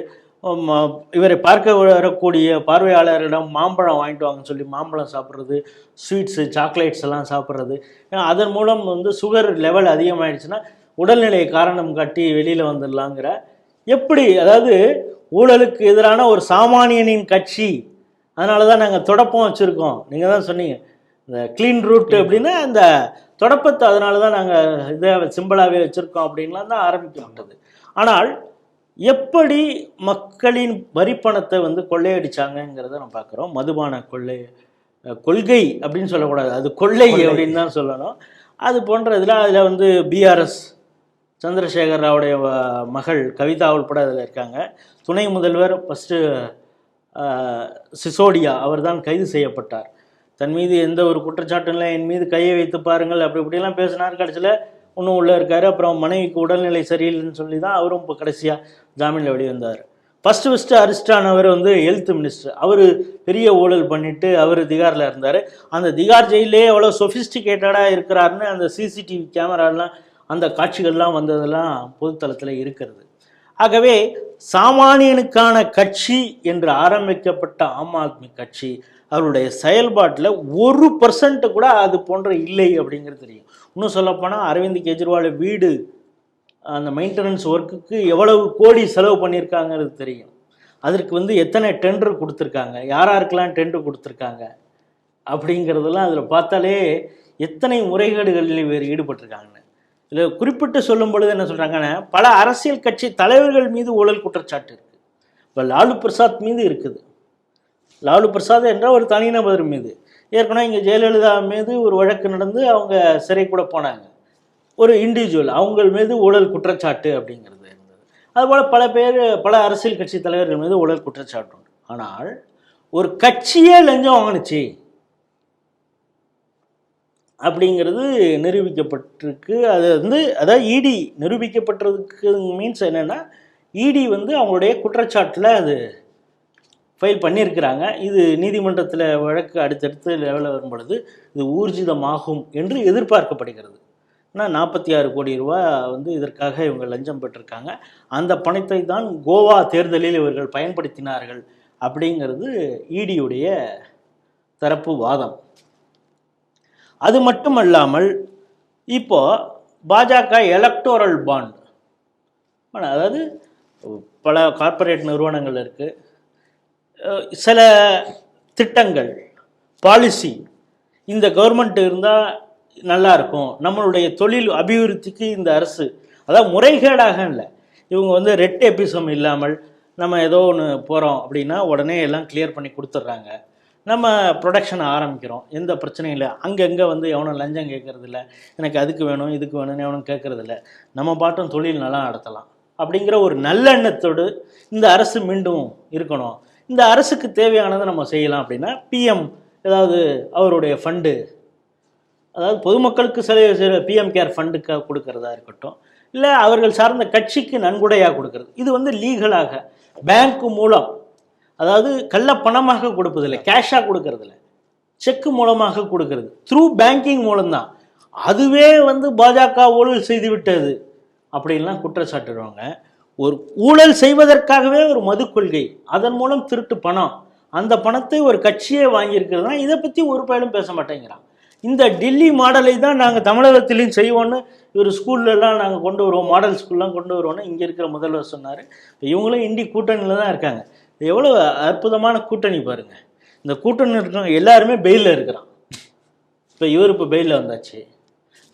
இவரை பார்க்க வரக்கூடிய பார்வையாளரிடம் மாம்பழம் வாங்கிட்டு வாங்கன்னு சொல்லி மாம்பழம் சாப்பிட்றது, ஸ்வீட்ஸு சாக்லேட்ஸ் எல்லாம் சாப்பிட்றது. ஏன்னா அதன் மூலம் வந்து சுகர் லெவல் அதிகமாகிடுச்சுன்னா உடல்நிலையை காரணம் காட்டி வெளியில் வந்துடலாங்கிற, எப்படி அதாவது ஊழலுக்கு எதிரான ஒரு சாமானியனின் கட்சி, அதனால தான் நாங்கள் தொடப்பம் வச்சுருக்கோம். நீங்கள் தான் சொன்னீங்க இந்த க்ளீன் ரூட் அப்படின்னா அந்த தொடப்பத்தை அதனால தான் நாங்கள் இதை சிம்பிளாகவே வச்சுருக்கோம் அப்படின்லாம் தான் ஆரம்பிக்கப்பட்டது. ஆனால் எப்படி மக்களின் வரிப்பணத்தை வந்து கொள்ளையடிச்சாங்கிறத நம்ம பார்க்குறோம். மதுபான கொள்கை அப்படின்னு சொல்லக்கூடாது, அது கொள்ளை அப்படின்னு தான் சொல்லணும். அது போன்ற இதில் அதில் வந்து பிஆர்எஸ் சந்திரசேகர் ராவுடைய மகள் கவிதா உள்பட அதில் இருக்காங்க. துணை முதல்வர் ஃபஸ்ட்டு சிசோடியா அவர் தான் கைது செய்யப்பட்டார். தன் மீது எந்த ஒரு குற்றச்சாட்டும் இல்லை, என் மீது கையை வைத்து பாருங்கள் அப்படி இப்படிலாம் பேசினார். கடைசியில் இன்னும் உள்ளே இருக்கார். அப்புறம் மனைவிக்கு உடல்நிலை சரியில்லைன்னு சொல்லி தான் அவரும் இப்போ கடைசியாக ஜாமீனில் வெளிவந்தார். ஃபஸ்ட்டு அரெஸ்ட் ஆனவர் வந்து ஹெல்த் மினிஸ்டர். அவர் பெரிய ஊழல் பண்ணிவிட்டு அவர் திகாரில் இருந்தார். அந்த திகார் ஜெயிலே எவ்வளோ சொஃபிஸ்டிகேட்டடாக இருக்கிறாருன்னு அந்த சிசிடிவி கேமராலாம் அந்த காட்சிகள்லாம் வந்ததெல்லாம் பொதுத்தளத்தில் இருக்கிறது. ஆகவே சாமானியனுக்கான கட்சி என்று ஆரம்பிக்கப்பட்ட ஆம் ஆத்மி கட்சி அவருடைய செயல்பாட்டில் 1% கூட அது போன்ற இல்லை அப்படிங்கிறது தெரியும். இன்னும் சொல்லப்போனால் அரவிந்த் கெஜ்ரிவால் வீடு அந்த மெயின்டெனன்ஸ் ஒர்க்குக்கு எவ்வளவு கோடி செலவு பண்ணியிருக்காங்கிறது தெரியும். அதற்கு வந்து எத்தனை டெண்டர் கொடுத்துருக்காங்க, யாராருக்கெல்லாம் டெண்டர் கொடுத்துருக்காங்க அப்படிங்கிறதெல்லாம் அதில் பார்த்தாலே எத்தனை முறைகேடுகளில் வேறு ஈடுபட்டிருக்காங்கன்னு. இதில் குறிப்பிட்டு சொல்லும் பொழுது என்ன சொல்கிறாங்கன்னா, பல அரசியல் கட்சி தலைவர்கள் மீது ஊழல் குற்றச்சாட்டு இருக்குது. இப்போ லாலு பிரசாத் மீது இருக்குது. லாலு பிரசாத் என்ற ஒரு தனிநபர் மீது ஏற்கனவே இங்கே ஜெயலலிதா மீது ஒரு வழக்கு நடந்து அவங்க சிறை கூட போனாங்க. ஒரு இண்டிவிஜுவல் அவங்க மீது ஊழல் குற்றச்சாட்டு அப்படிங்கிறது இருந்தது. அதுபோல் பல அரசியல் கட்சி தலைவர்கள் மீது ஊழல் குற்றச்சாட்டு உண்டு. ஆனால் ஒரு கட்சியே லஞ்சம் வாங்கினுச்சு அப்படிங்கிறது நிரூபிக்கப்பட்டிருக்கு. அது வந்து அதாவது இடி நிரூபிக்கப்பட்டிருக்கு மீன்ஸ் என்னென்னா, இடி வந்து அவங்களுடைய குற்றச்சாட்டில் அது ஃபைல் பண்ணியிருக்கிறாங்க. இது நீதிமன்றத்தில் வழக்கு அடுத்தடுத்து லெவலில் வரும் பொழுது இது ஊர்ஜிதமாகும் என்று எதிர்பார்க்கப்படுகிறது. ஏன்னா 46 கோடி ரூபா வந்து இதற்காக இவங்க லஞ்சம் பெற்றிருக்காங்க. அந்த பணத்தை தான் கோவா தேர்தலில் இவர்கள் பயன்படுத்தினார்கள் அப்படிங்கிறது இடியுடைய தரப்பு வாதம். அது மட்டுமல்லாமல் இப்போ பாஜக எலக்டோரல் பாண்ட், அதாவது பல கார்ப்பரேட் நிறுவனங்கள் இருக்குது, சில திட்டங்கள் பாலிசி இந்த கவர்மெண்ட் இருந்தால் நல்லா இருக்கும், நம்மளுடைய தொழில் அபிவிருத்திக்கு இந்த அரசு, அதாவது முறைகேடாக இல்லை, இவங்க வந்து ரெட் டேபிசம் இல்லாமல் நம்ம ஏதோ ஒன்று போகிறோம் அப்படின்னா உடனே எல்லாம் கிளியர் பண்ணி கொடுத்துட்றாங்க. நம்ம ப்ரொடக்ஷனை ஆரம்பிக்கிறோம், எந்த பிரச்சனையும் இல்லை. அங்கங்கே வந்து எவனும் லஞ்சம் கேட்கறது இல்லை, எனக்கு அதுக்கு வேணும் இதுக்கு வேணும்னு எவனும் கேட்கறது இல்லை, நம்ம பாட்டும் தொழில் நல்லா நடத்தலாம் அப்படிங்கிற ஒரு நல்லெண்ணத்தோடு இந்த அரசு மீண்டும் இருக்கணும். இந்த அரசுக்கு தேவையானதை நம்ம செய்யலாம் அப்படின்னா பிஎம் ஏதாவது அவருடைய ஃபண்டு, அதாவது பொதுமக்களுக்கு சில பிஎம் கேர் ஃபண்டுக்காக கொடுக்கறதா இருக்கட்டும், இல்லை அவர்கள் சார்ந்த கட்சிக்கு நன்கொடையாக கொடுக்கறது, இது வந்து லீகலாக பேங்க் மூலம், அதாவது கள்ள பணமாக கொடுப்பதில்லை, கேஷாக கொடுக்கறதில்ல, செக்கு மூலமாக கொடுக்கறது, த்ரூ பேங்கிங் மூலம்தான். அதுவே வந்து பாஜக ஊழல் செய்து விட்டது அப்படின்லாம் குற்றச்சாட்டுவாங்க. ஒரு ஊழல் செய்வதற்காகவே ஒரு மது கொள்கை, அதன் மூலம் திருட்டு பணம், அந்த பணத்தை ஒரு கட்சியே வாங்கியிருக்கிறதுனா இதை பற்றி ஒரு பயனும் பேச மாட்டேங்கிறான். இந்த டெல்லி மாடலை தான் நாங்கள் தமிழகத்திலையும் செய்வோன்னு இவர் ஸ்கூல்லலாம் நாங்கள் கொண்டு வருவோம், மாடல் ஸ்கூல்லாம் கொண்டு வருவோன்னு இங்கே இருக்கிற முதல்வர் சொன்னார். இவங்களும் இண்டி கூட்டணியில் தான் இருக்காங்க. எவ்வளோ அற்புதமான கூட்டணி பாருங்கள். இந்த கூட்டணி இருக்கிறவங்க எல்லாருமே பெயிலில் இருக்கிறான். இப்போ இவர் இப்போ பெயிலில் வந்தாச்சு.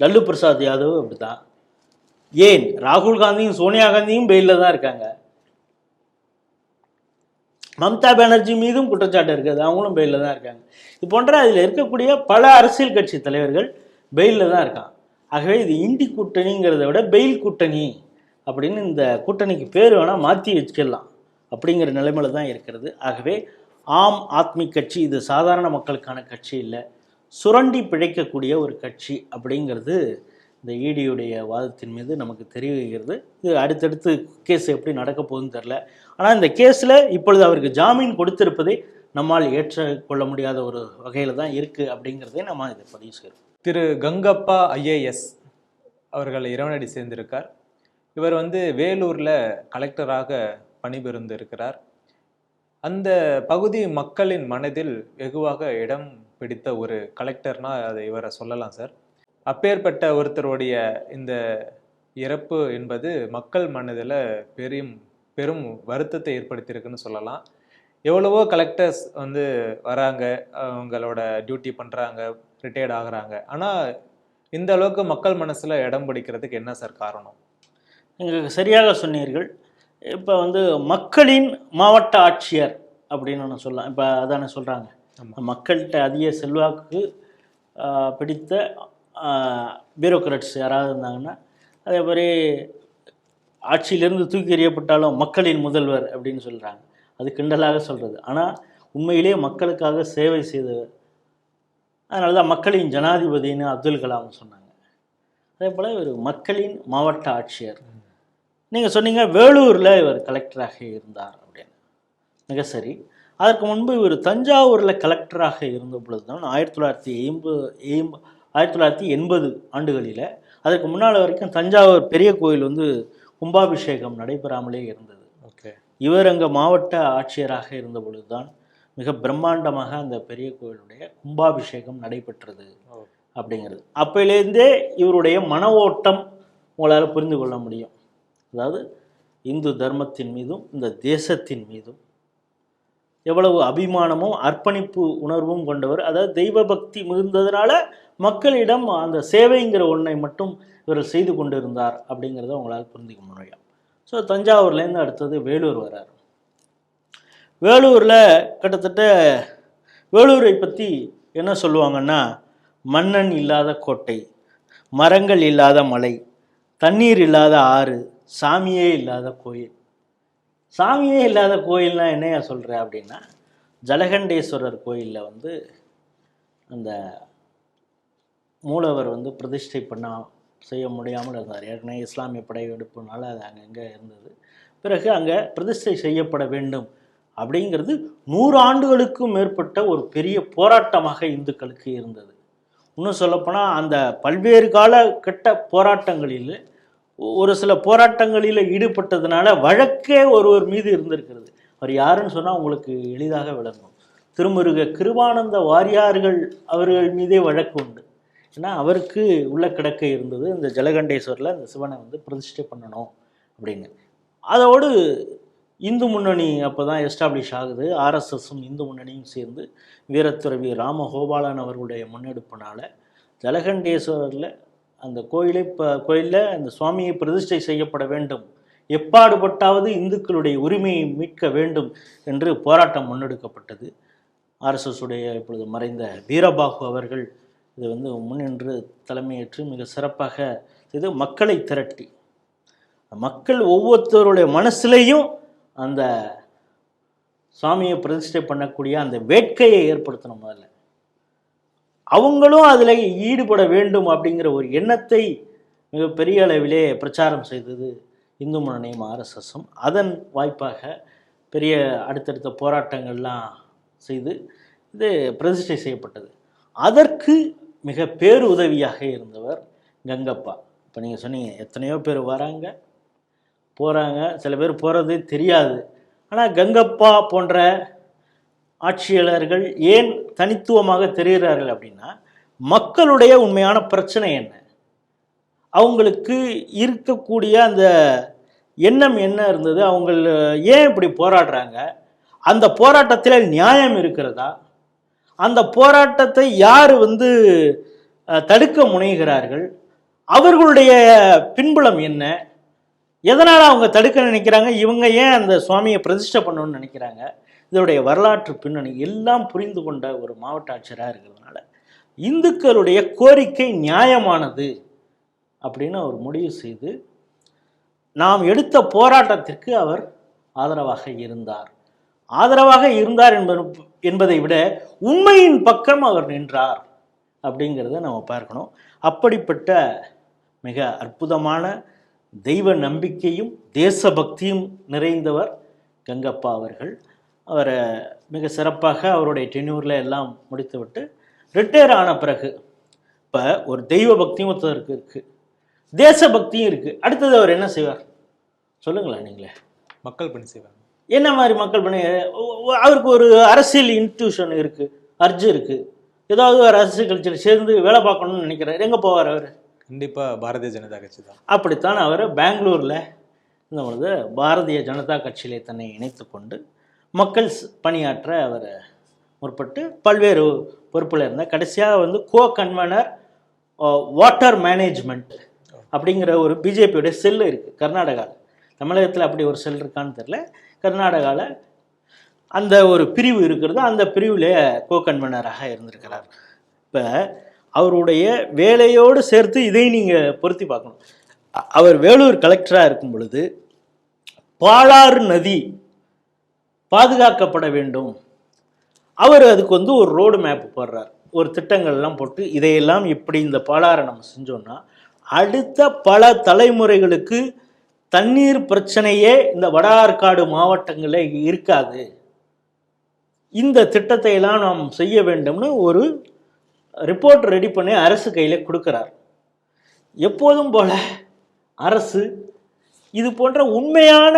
லல்லு பிரசாத் யாதவ் அப்படி தான். ஏன் ராகுல் காந்தியும் சோனியா காந்தியும் பெயிலில் தான் இருக்காங்க. மம்தா பானர்ஜி மீதும் குற்றச்சாட்டு இருக்குது, அவங்களும் பெயிலில் தான் இருக்காங்க. இது போன்ற அதில் இருக்கக்கூடிய பல அரசியல் கட்சி தலைவர்கள் பெயிலில் தான் இருக்காங்க. ஆகவே இது இண்டி கூட்டணிங்கிறத விட பெயில் கூட்டணி அப்படின்னு இந்த கூட்டணிக்கு பேர் வேணால் மாற்றி வச்சுக்கலாம் அப்படிங்கிற நிலைமையில தான் இருக்கிறது. ஆகவே ஆம் ஆத்மி கட்சி இது சாதாரண மக்களுக்கான கட்சி இல்லை, சுரண்டி பிழைக்கக்கூடிய ஒரு கட்சி அப்படிங்கிறது இந்த இடியுடைய வாதத்தின் மீது நமக்கு தெரிவிக்கிறது. இது அடுத்தடுத்து கேஸ் எப்படி நடக்க போகுதுன்னு தெரில. ஆனால் இந்த கேஸில் இப்பொழுது அவருக்கு ஜாமீன் கொடுத்திருப்பதை நம்மால் ஏற்றுக்கொள்ள முடியாத ஒரு வகையில் தான் இருக்குது அப்படிங்கிறதே நம்ம இதை பதிவு செய்கிறோம். திரு கங்கப்பா ஐஏஎஸ் அவர்கள் இறைவனடி சேர்ந்திருக்கார். இவர் வந்து வேலூரில் கலெக்டராக பணிபுரிந்து இருக்கிறார். அந்த பகுதி மக்களின் மனதில் வெகுவாக இடம் பிடித்த ஒரு கலெக்டர்னா அதை இவரை சொல்லலாம் சார். அப்பேற்பட்ட ஒருத்தருடைய இந்த இறப்பு என்பது மக்கள் மனதில் பெரும் வருத்தத்தை ஏற்படுத்தியிருக்குன்னு சொல்லலாம். எவ்வளவோ கலெக்டர்ஸ் வந்து வராங்க, அவங்களோட டியூட்டி பண்ணுறாங்க, ரிட்டையர்ட் ஆகுறாங்க. ஆனால் இந்த அளவுக்கு மக்கள் மனசில் இடம் பிடிக்கிறதுக்கு என்ன சார் காரணம்? நீங்கள் சரியாக சொன்னீர்கள். இப்போ வந்து மக்களின் மாவட்ட ஆட்சியர் அப்படின்னு ஒன்று சொல்லலாம். இப்போ அதானே சொல்கிறாங்க, மக்கள்கிட்ட அதிக செல்வாக்கு பிடித்த பியூரோக்ராட்ஸ் யாராவது இருந்தாங்கன்னா, அதே மாதிரி ஆட்சியிலிருந்து தூக்கி எறியப்பட்டாலும் மக்களின் முதல்வர் அப்படின்னு சொல்கிறாங்க. அது கிண்டலாக சொல்கிறது. ஆனால் உண்மையிலே மக்களுக்காக சேவை செய்தவர். அதனால தான் மக்களின் ஜனாதிபதினு அப்துல் கலாம் சொன்னாங்க. அதே போல் ஒரு மக்களின் மாவட்ட ஆட்சியர். நீங்கள் சொன்னீங்க வேலூரில் இவர் கலெக்டராக இருந்தார் அப்படின்னு. மிக சரி. அதற்கு முன்பு இவர் தஞ்சாவூரில் கலெக்டராக இருந்த பொழுது தான் 1980 ஆண்டுகளில், அதற்கு முன்னால் வரைக்கும் தஞ்சாவூர் பெரிய கோயில் வந்து கும்பாபிஷேகம் நடைபெறாமலே இருந்தது. ஓகே. இவர் அங்கே மாவட்ட ஆட்சியராக இருந்த பொழுது தான் மிக பிரம்மாண்டமாக அந்த பெரிய கோயிலுடைய கும்பாபிஷேகம் நடைபெற்றது அப்படிங்கிறது. அப்போலேருந்தே இவருடைய மன ஓட்டம் உங்களால் புரிந்து கொள்ள முடியும். அதாவது இந்து தர்மத்தின் மீதும் இந்த தேசத்தின் மீதும் எவ்வளவு அபிமானமும் அர்ப்பணிப்பு உணர்வும் கொண்டவர். அதாவது தெய்வ பக்தி மிகுந்ததுனால மக்களிடம் அந்த சேவைங்கிற ஒன்றை மட்டும் இவர் செய்து கொண்டிருந்தார் அப்படிங்கிறத உங்களால் புரிஞ்சிக்க முடியும். ஸோ தஞ்சாவூர்லேருந்து அடுத்தது வேலூர் வரார். வேலூரில் கிட்டத்தட்ட வேலூரை பற்றி என்ன சொல்லுவாங்கன்னா, மன்னன் இல்லாத கோட்டை, மரங்கள் இல்லாத மலை, தண்ணீர் இல்லாத ஆறு, சாமியே இல்லாத கோயில். சாமியே இல்லாத கோயில்னா என்னையா சொல்கிற அப்படின்னா, ஜலகண்டேஸ்வரர் கோயிலில் வந்து அந்த மூலவர் வந்து பிரதிஷ்டை செய்ய முடியாமல் இருந்தார். ஏற்கனவே இஸ்லாமிய படையெடுப்புனால அது அங்கங்கே இருந்தது. பிறகு அங்கே பிரதிஷ்டை செய்யப்பட வேண்டும் அப்படிங்கிறது 100 ஆண்டுகளுக்கும் மேற்பட்ட ஒரு பெரிய போராட்டமாக இந்துக்களுக்கு இருந்தது. இன்னும் சொல்லப்போனால் அந்த பல்வேறு காலகட்ட போராட்டங்களில் ஒரு சில போராட்டங்களில் ஈடுபட்டதுனால வழக்கே ஒருவர் மீது இருந்திருக்கிறது. அவர் யாருன்னு சொன்னால் உங்களுக்கு எளிதாக விளங்கும். திருமுருக கிருபானந்த வாரியார்கள் அவர்கள் மீதே வழக்கு உண்டு. ஏன்னா அவருக்கு உள்ள கிடக்க இருந்தது இந்த ஜலகண்டேஸ்வரில் இந்த சிவனை வந்து பிரதிஷ்டை பண்ணணும் அப்படின்னு. அதோடு இந்து முன்னணி அப்போ தான் எஸ்டாப்ளிஷ் ஆகுது. ஆர்எஸ்எஸும் இந்து முன்னணியும் சேர்ந்து வீரத்துறவி ராமகோபாலன் அவர்களுடைய முன்னெடுப்பினால் ஜலகண்டேஸ்வரில் அந்த கோயிலில் அந்த சுவாமியை பிரதிஷ்டை செய்யப்பட வேண்டும், எப்பாடுபட்டாவது இந்துக்களுடைய உரிமையை மீட்க வேண்டும் என்று போராட்டம் முன்னெடுக்கப்பட்டது. ஆர்எஸ்எஸ் உடைய இப்பொழுது மறைந்த வீரபாகு அவர்கள் இது வந்து முன்னின்று தலைமையேற்று மிக சிறப்பாக இது மக்களை திரட்டி, மக்கள் ஒவ்வொருத்தருடைய மனசுலையும் அந்த சுவாமியை பிரதிஷ்டை பண்ணக்கூடிய அந்த வேட்கையை ஏற்படுத்தணும். முதல்ல அவங்களும் அதில் ஈடுபட வேண்டும் அப்படிங்கிற ஒரு எண்ணத்தை மிகப்பெரிய அளவிலே பிரச்சாரம் செய்தது இந்து முன்னணியும் ஆர்எஸ்எஸும். அதன் வாய்ப்பாக பெரிய அடுத்தடுத்த போராட்டங்கள்லாம் செய்து இது பிரதிஷ்டை செய்யப்பட்டது. அதற்கு மிக பேருதவியாக இருந்தவர் கங்கப்பா. இப்போ நீங்கள் சொன்னீங்க எத்தனையோ பேர் வராங்க போகிறாங்க, சில பேர் போகிறது தெரியாது. ஆனால் கங்கப்பா போன்ற ஆட்சியாளர்கள் ஏன் தனித்துவமாக தெரிகிறார்கள் அப்படின்னா, மக்களுடைய உண்மையான பிரச்சனை என்ன, அவங்களுக்கு இருக்கக்கூடிய அந்த எண்ணம் என்ன இருந்தது, அவங்க ஏன் இப்படி போராடுறாங்க, அந்த போராட்டத்தில் நியாயம் இருக்கிறதா, அந்த போராட்டத்தை யார் வந்து தடுக்க முனைகிறார்கள், அவர்களுடைய பின்புலம் என்ன, எதனால் அவங்க தடுக்க நினைக்கிறாங்க, இவங்க ஏன் அந்த சுவாமியை பிரதிஷ்டை பண்ணணும்னு நினைக்கிறாங்க, இதனுடைய வரலாற்று பின்னணி எல்லாம் புரிந்து கொண்ட ஒரு மாவட்ட ஆட்சியராக இருக்கிறதுனால இந்துக்களுடைய கோரிக்கை நியாயமானது அப்படின்னு அவர் முடிவு செய்து நாம் எடுத்த போராட்டத்திற்கு அவர் ஆதரவாக இருந்தார். என்பதை விட உண்மையின் பக்கம் அவர் நின்றார் அப்படிங்கிறத நம்ம பார்க்கணும். அப்படிப்பட்ட மிக அற்புதமான தெய்வ நம்பிக்கையும் தேசபக்தியும் நிறைந்தவர் கங்கப்பா அவர்கள். அவரை மிக சிறப்பாக அவருடைய டென்யூரில் எல்லாம் முடித்துவிட்டு ரிட்டையர் ஆன பிறகு இப்போ ஒரு தெய்வ பக்தியும் ஒருத்தருக்கு இருக்குது, தேசபக்தியும் இருக்குது. அடுத்தது அவர் என்ன செய்வார் சொல்லுங்களேன் நீங்களே. மக்கள் பணி செய்வார். என்ன மாதிரி மக்கள் பணி? அவருக்கு ஒரு அரசியல் இன்ஸ்டியூஷன் இருக்குது, அர்ஜு இருக்குது, ஏதாவது ஒரு அரசியல் கட்சியில் சேர்ந்து வேலை பார்க்கணும்னு நினைக்கிறார். எங்கே போவார் அவர்? கண்டிப்பாக பாரதிய ஜனதா கட்சி தான். அப்படித்தான் அவர் பெங்களூரில் இந்த பொழுது பாரதிய ஜனதா கட்சியிலே தன்னை இணைத்து கொண்டு மக்கள் பணியாற்ற அவர் முற்பட்டு பல்வேறு பொறுப்பில் இருந்தால் கடைசியாக வந்து கன்வீனர் வாட்டர் மேனேஜ்மெண்ட் அப்படிங்கிற ஒரு பிஜேபியோடைய செல்லு இருக்குது கர்நாடகாவில். தமிழகத்தில் அப்படி ஒரு செல் இருக்கான்னு தெரில. கர்நாடகாவில் அந்த ஒரு பிரிவு இருக்கிறது. அந்த பிரிவிலே கன்வீனராக இருந்திருக்கிறார். இப்போ அவருடைய வேலையோடு சேர்த்து இதை நீங்கள் பொருத்தி பார்க்கணும். அவர் வேலூர் கலெக்டராக இருக்கும் பொழுது பாலாறு நதி பாதுகாக்கப்பட வேண்டும். அவர் அதுக்கு வந்து ஒரு ரோடு மேப் போடுறார், ஒரு திட்டங்கள்லாம் போட்டு இதையெல்லாம் இப்படி இந்த பாலாறை நம்ம செஞ்சோம்னா அடுத்த பல தலைமுறைகளுக்கு தண்ணீர் பிரச்சனையே இந்த வட ஆற்காடு மாவட்டங்களில் இருக்காது, இந்த திட்டத்தை எல்லாம் நாம் செய்ய வேண்டும்னு ஒரு ரிப்போர்ட் ரெடி பண்ணி அரசு கையில் கொடுக்குறார். எப்போதும் போல அரசு இது போன்ற உண்மையான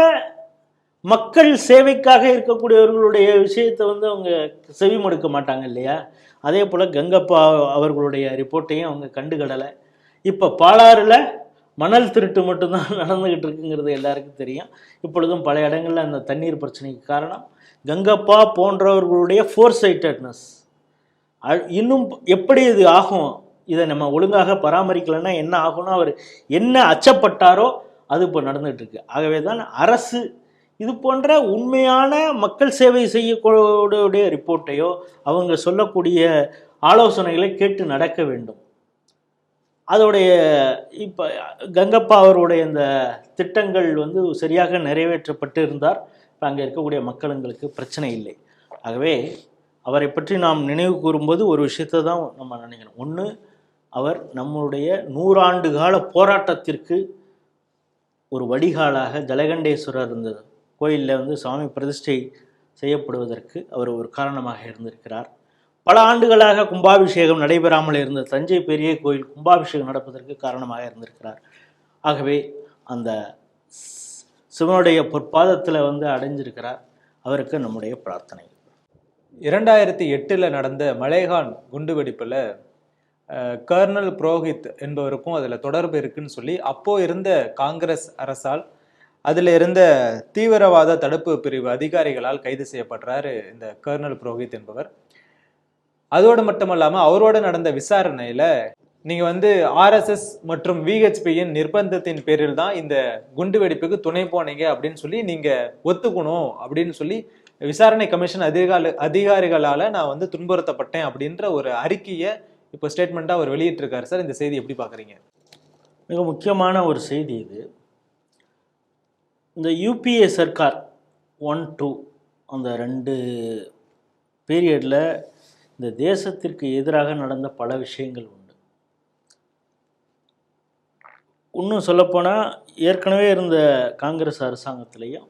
மக்கள் சேவைக்காக இருக்கக்கூடியவர்களுடைய விஷயத்தை வந்து அவங்க செவிமடுக்க மாட்டாங்க இல்லையா? அதே போல் கங்கப்பா அவர்களுடைய ரிப்போர்ட்டையும் அவங்க கண்டுகடலை. இப்போ பாலாறில் மணல் திருட்டு மட்டும்தான் நடந்துக்கிட்டு இருக்குங்கிறது எல்லாருக்கும் தெரியும். இப்பொழுதும் பல இடங்களில் அந்த தண்ணீர் பிரச்சனைக்கு காரணம் கங்கப்பா போன்றவர்களுடைய ஃபோர்சைட்டட்னஸ். இன்னும் எப்படி இது ஆகும், இதை நம்ம ஒழுங்காக பராமரிக்கலைன்னா என்ன ஆகும்னா அவர் என்ன அச்சப்பட்டாரோ அது இப்போ நடந்துகிட்டு இருக்கு. ஆகவே தான் அரசு இது போன்ற உண்மையான மக்கள் சேவை செய்யக்கூடிய ரிப்போர்ட்டையோ அவங்க சொல்லக்கூடிய ஆலோசனைகளை கேட்டு நடக்க வேண்டும். அதோடைய இப்போ கங்கப்பா அவருடைய இந்த திட்டங்கள் வந்து சரியாக நிறைவேற்றப்பட்டு இருந்தார், இப்போ அங்கே இருக்கக்கூடிய மக்களுங்களுக்கு பிரச்சனை இல்லை. ஆகவே அவரை பற்றி நாம் நினைவு கூறும்போது ஒரு விஷயத்தை தான் நம்ம நினைக்கணும். ஒன்று, அவர் நம்முடைய 100 ஆண்டு கால போராட்டத்திற்கு ஒரு வடிகாலாக ஜலகண்டேஸ்வரர் இருந்தது கோயிலில் வந்து சாமி பிரதிஷ்டை செய்யப்படுவதற்கு அவர் ஒரு காரணமாக இருந்திருக்கிறார். பல ஆண்டுகளாக கும்பாபிஷேகம் நடைபெறாமல் இருந்த தஞ்சை பெரிய கோயில் கும்பாபிஷேகம் நடப்பதற்கு காரணமாக இருந்திருக்கிறார். ஆகவே அந்த சிவனுடைய பொற்பாதத்தில் வந்து அடைஞ்சிருக்கிறார். அவருக்கு நம்முடைய பிரார்த்தனை. 2008 நடந்த மலேகான் குண்டுவெடிப்பில் கர்னல் புரோஹித் என்பவருக்கும் அதில் தொடர்பு இருக்குன்னு சொல்லி அப்போ இருந்த காங்கிரஸ் அரசால் அதில் இருந்த தீவிரவாத தடுப்பு பிரிவு அதிகாரிகளால் கைது செய்யப்படுறாரு இந்த கர்னல் புரோஹித் என்பவர். அதோடு மட்டுமல்லாமல் அவரோட நடந்த விசாரணையில் நீங்கள் வந்து RSS மற்றும் VHPயின் நிர்பந்தத்தின் பேரில் தான் இந்த குண்டுவெடிப்புக்கு துணை போனீங்க அப்படின்னு சொல்லி நீங்கள் ஒத்துக்கணும் அப்படின்னு சொல்லி விசாரணை கமிஷன் அதிகாரிகளால் நான் வந்து துன்புறுத்தப்பட்டேன் அப்படின்ற ஒரு அறிக்கையை இப்போ ஸ்டேட்மெண்ட்டாக அவர் வெளியிட்டிருக்காரு. சார், இந்த செய்தி எப்படி பார்க்குறீங்க? மிக முக்கியமான ஒரு செய்தி இது. இந்த UPA சர்க்கார் 1-2 அந்த 2 பீரியடில் இந்த தேசத்திற்கு எதிராக நடந்த பல விஷயங்கள் உண்டு. இன்னும் சொல்லப்போனால் ஏற்கனவே இருந்த காங்கிரஸ் அரசாங்கத்திலையும்